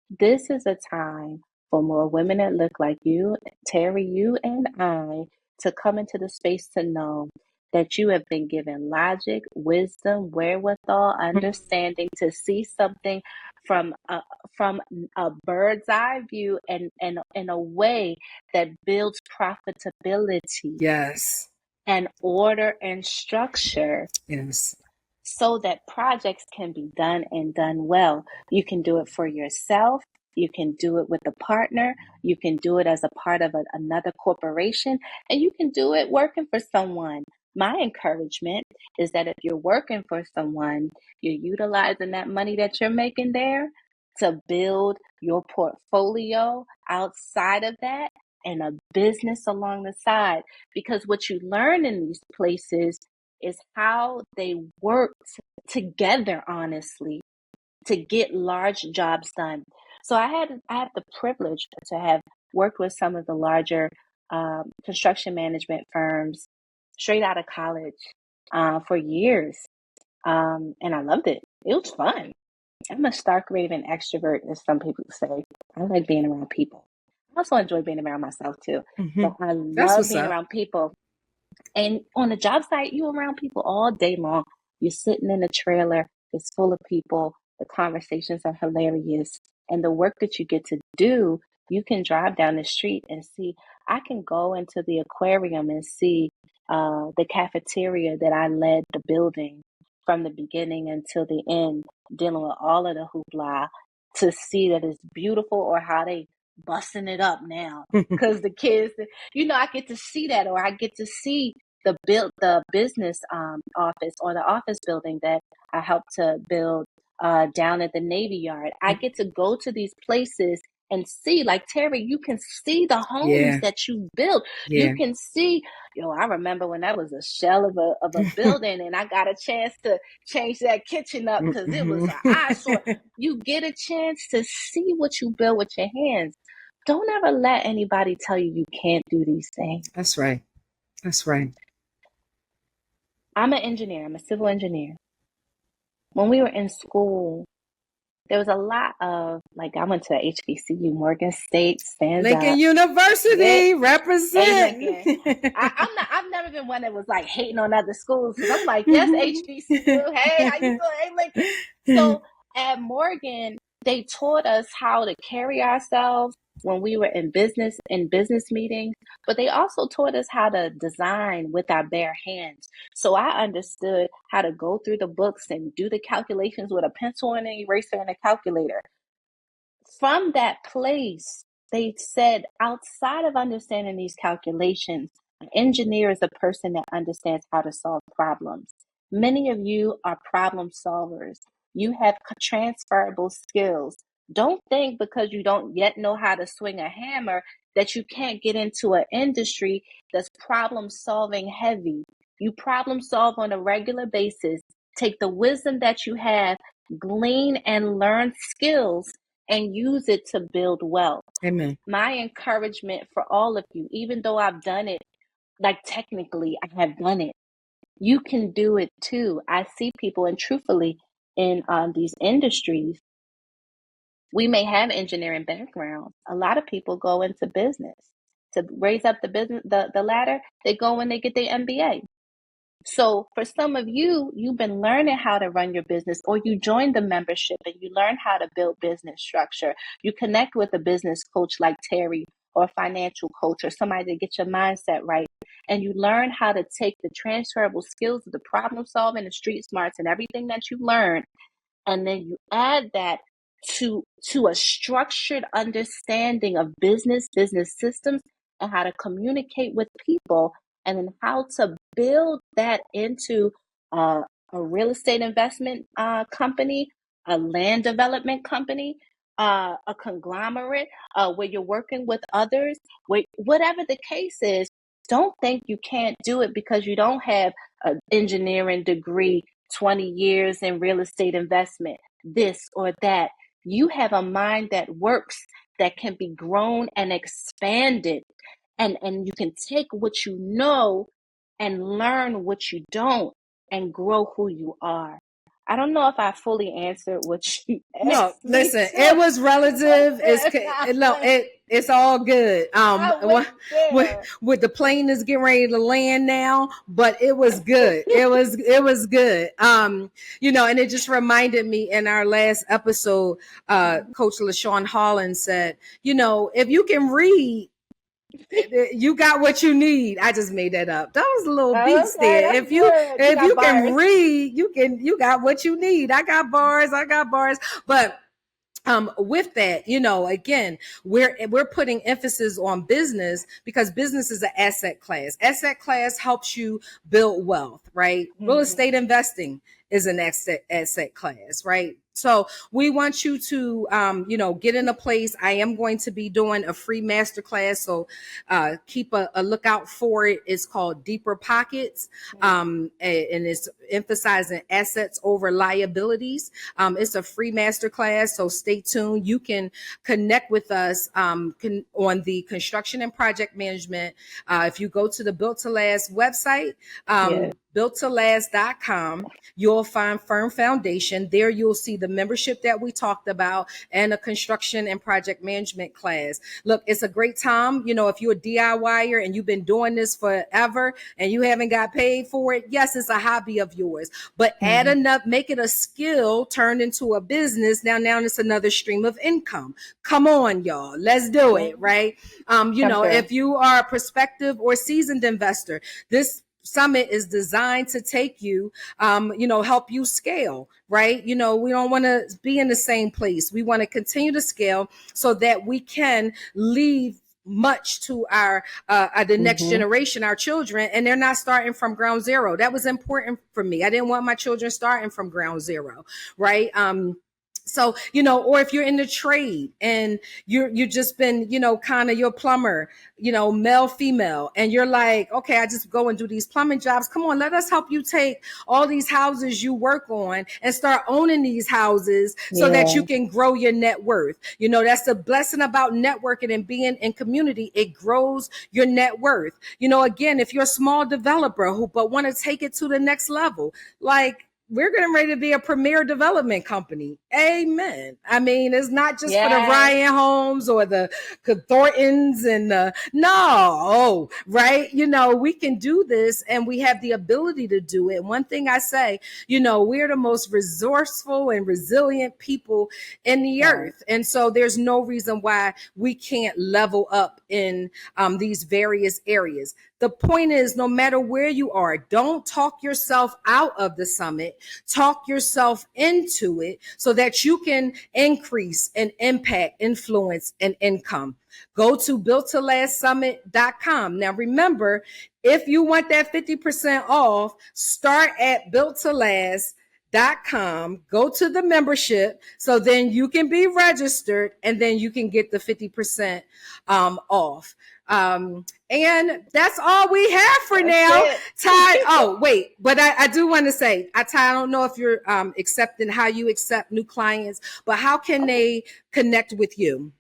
This is a time for more women that look like you, Terri, you and I, to come into the space to know that you have been given logic, wisdom, wherewithal, understanding to see something from a bird's eye view, and in a way that builds profitability
Yes.
and order and structure,
Yes.
so that projects can be done and done well. You can do it for yourself. You can do it with a partner. You can do it as a part of another corporation, and you can do it working for someone. My encouragement is that if you're working for someone, you're utilizing that money that you're making there to build your portfolio outside of that, and a business along the side. Because what you learn in these places is how they worked together, honestly, to get large jobs done. So I have the privilege to have worked with some of the larger construction management firms straight out of college for years, and I loved it. It was fun. I'm a stark raving extrovert, as some people say. I like being around people. I also enjoy being around myself too, but I
That's
love
what's
being
up.
around people. And on the job site, you around people all day long. You're sitting in a trailer, it's full of people. The conversations are hilarious. And the work that you get to do, you can drive down the street and see. I can go into the aquarium and see the cafeteria that I led the building from the beginning until the end, dealing with all of the hoopla, to see that it's beautiful, or how they busting it up now. Because the kids, I get to see that, or I get to see the business office, or the office building that I helped to build down at the Navy Yard. I get to go to these places and see, like Terri, you can see the homes
Yeah.
that you built. You
Yeah.
can see, I remember when that was a shell of a building, and I got a chance to change that kitchen up because it was an eyesore. You get a chance to see what you build with your hands. Don't ever let anybody tell you you can't do these things.
That's right. That's right.
I'm an engineer. I'm a civil engineer. When we were in school, there was a lot of, like, I went to HBCU, Morgan State, stand
Lincoln
up. Yeah.
University,
Hey,
represent.
Lincoln. I've never been one that was like hating on other schools, because I'm like, yes, HBCU. Hey, how you doing? Hey, Lincoln. So at Morgan, they taught us how to carry ourselves when we were in business meetings, but they also taught us how to design with our bare hands. So I understood how to go through the books and do the calculations with a pencil and an eraser and a calculator. From that place, they said, outside of understanding these calculations, an engineer is a person that understands how to solve problems. Many of you are problem solvers. You have transferable skills. Don't think because you don't yet know how to swing a hammer that you can't get into an industry that's problem solving heavy. You problem solve on a regular basis. Take the wisdom that you have, glean and learn skills, and use it to build wealth.
Amen.
My encouragement for all of you, even though I've done it, like technically I have done it, you can do it too. I see people, and truthfully, in these industries, we may have engineering backgrounds. A lot of people go into business to raise up the business, the ladder. They go and they get their MBA. So for some of you, you've been learning how to run your business, or you joined the membership and you learn how to build business structure. You connect with a business coach like Terri, or a financial coach, or somebody to get your mindset right. And you learn how to take the transferable skills of the problem solving, the street smarts, and everything that you learned, and then you add that to a structured understanding of business systems, and how to communicate with people, and then how to build that into a real estate investment company, a land development company, a conglomerate, where you're working with others, whatever the case is. Don't think you can't do it because you don't have an engineering degree, 20 years in real estate investment, this or that. You have a mind that works, that can be grown and expanded. And you can take what you know and learn what you don't, and grow who you are. I don't know if I fully answered what you
No,
asked me
listen,
to.
it was relative. It's all good.
I went there.
With the plane is getting ready to land now, but it was good. It was good. And it just reminded me in our last episode, Coach LaShawn Holland said, if you can read, you got what you need. I just made that up. That was a little beats
Okay,
there.
that's good. You
If
got
you can
bars.
read, you got what you need. I got bars. But with that, again, we're putting emphasis on business because business is an asset class. Asset class helps you build wealth, right? Real estate investing is an asset class, right? So we want you to, get in a place. I am going to be doing a free masterclass, so keep a lookout for it. It's called Deeper Pockets, and it's emphasizing assets over liabilities. It's a free masterclass, so stay tuned. You can connect with us on the construction and project management. If you go to the Built to Last website, builttolast.com, you'll find Firm Foundation. There you'll see the membership that we talked about and a construction and project management class. Look, it's a great time. If you're a DIYer and you've been doing this forever and you haven't got paid for it, yes, it's a hobby of yours, but add enough, make it a skill turned into a business. Now it's another stream of income. Come on, y'all. Let's do it, right? If you are a prospective or seasoned investor, this summit is designed to take you, help you scale, right? We don't want to be in the same place. We want to continue to scale so that we can leave much to our the next generation, our children, and they're not starting from ground zero. That was important for me. I didn't want my children starting from ground zero, right? So, or if you're in the trade and you just been, kind of your plumber, male, female, and you're like, okay, I just go and do these plumbing jobs. Come on, let us help you take all these houses you work on and start owning these houses so that you can grow your net worth. That's the blessing about networking and being in community. It grows your net worth. Again, if you're a small developer but want to take it to the next level, like, we're getting ready to be a premier development company. Amen. I mean, it's not just for the
Yes.
Ryan Holmes or the Thorntons and no, right? We can do this and we have the ability to do it. One thing I say, we're the most resourceful and resilient people in the
Right.
earth. And so there's no reason why we can't level up in these various areas. The point is, no matter where you are, don't talk yourself out of the summit. Talk yourself into it so that you can increase and impact, influence, and income. Go to builttolastsummit.com. Now, remember, if you want that 50% off, start at builttolast.com. Go to the membership so then you can be registered and then you can get the 50% off. And that's all we have for now. Ty, oh, wait, but I do want to say, Ty, I don't know if you're accepting how you accept new clients, but how can they connect with you?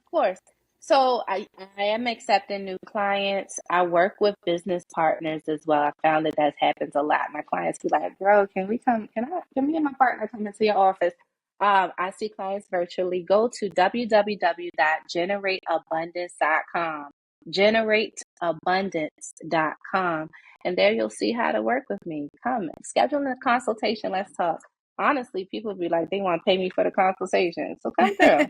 Of course. So I am accepting new clients. I work with business partners as well. I found that happens a lot. My clients be like, "Girl, can we come? Can me and my partner come into your office?" I see clients virtually. Go to www.generateabundance.com, generateabundance.com, and there you'll see how to work with me. Come schedule a consultation. Let's talk. Honestly, people be like, they want to pay me for the consultation, so come through.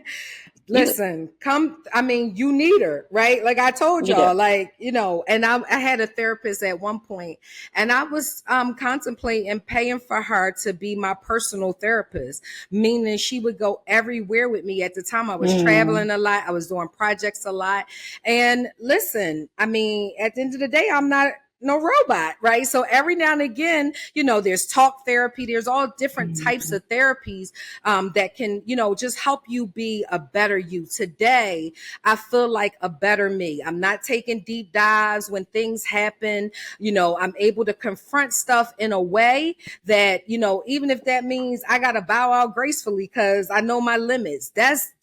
Listen, come. I mean, you need her, right? Like I told y'all, and I had a therapist at one point, and I was contemplating paying for her to be my personal therapist, meaning she would go everywhere with me. At the time, I was traveling a lot, I was doing projects a lot, and listen, I mean, at the end of the day, I'm not no robot, right? So every now and again, there's talk therapy, there's all different types of therapies that can, just help you be a better you. Today, I feel like a better me. I'm not taking deep dives when things happen. I'm able to confront stuff in a way that, even if that means I got to bow out gracefully because I know my limits. That's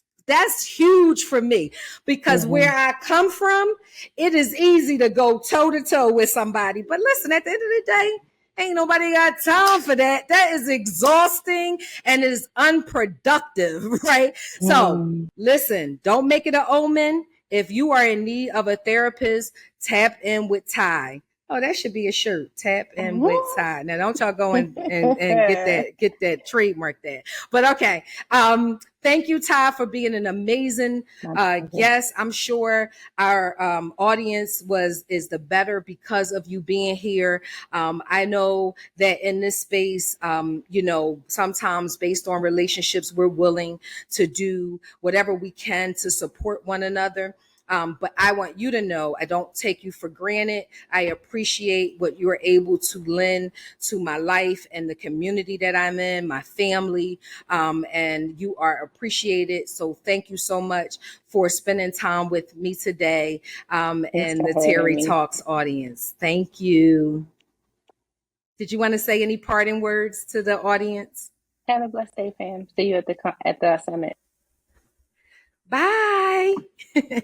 huge for me because where I come from, it is easy to go toe to toe with somebody. But listen, at the end of the day, ain't nobody got time for that. That is exhausting and is unproductive, right? So listen, don't make it an omen. If you are in need of a therapist, tap in with Ty. Oh, that should be a shirt. Tap in with Ty. Now, don't y'all go and get that trademark that. But okay. Thank you, Ty, for being an amazing guest. I'm sure our audience is the better because of you being here. I know that in this space, sometimes based on relationships, we're willing to do whatever we can to support one another. But I want you to know I don't take you for granted. I appreciate what you're able to lend to my life and the community that I'm in, my family, and you are appreciated. So thank you so much for spending time with me today and the Terri Talks audience. Thank you. Did you want to say any parting words to the audience?
Have a blessed day, fam. See you at the summit.
Bye. Okay.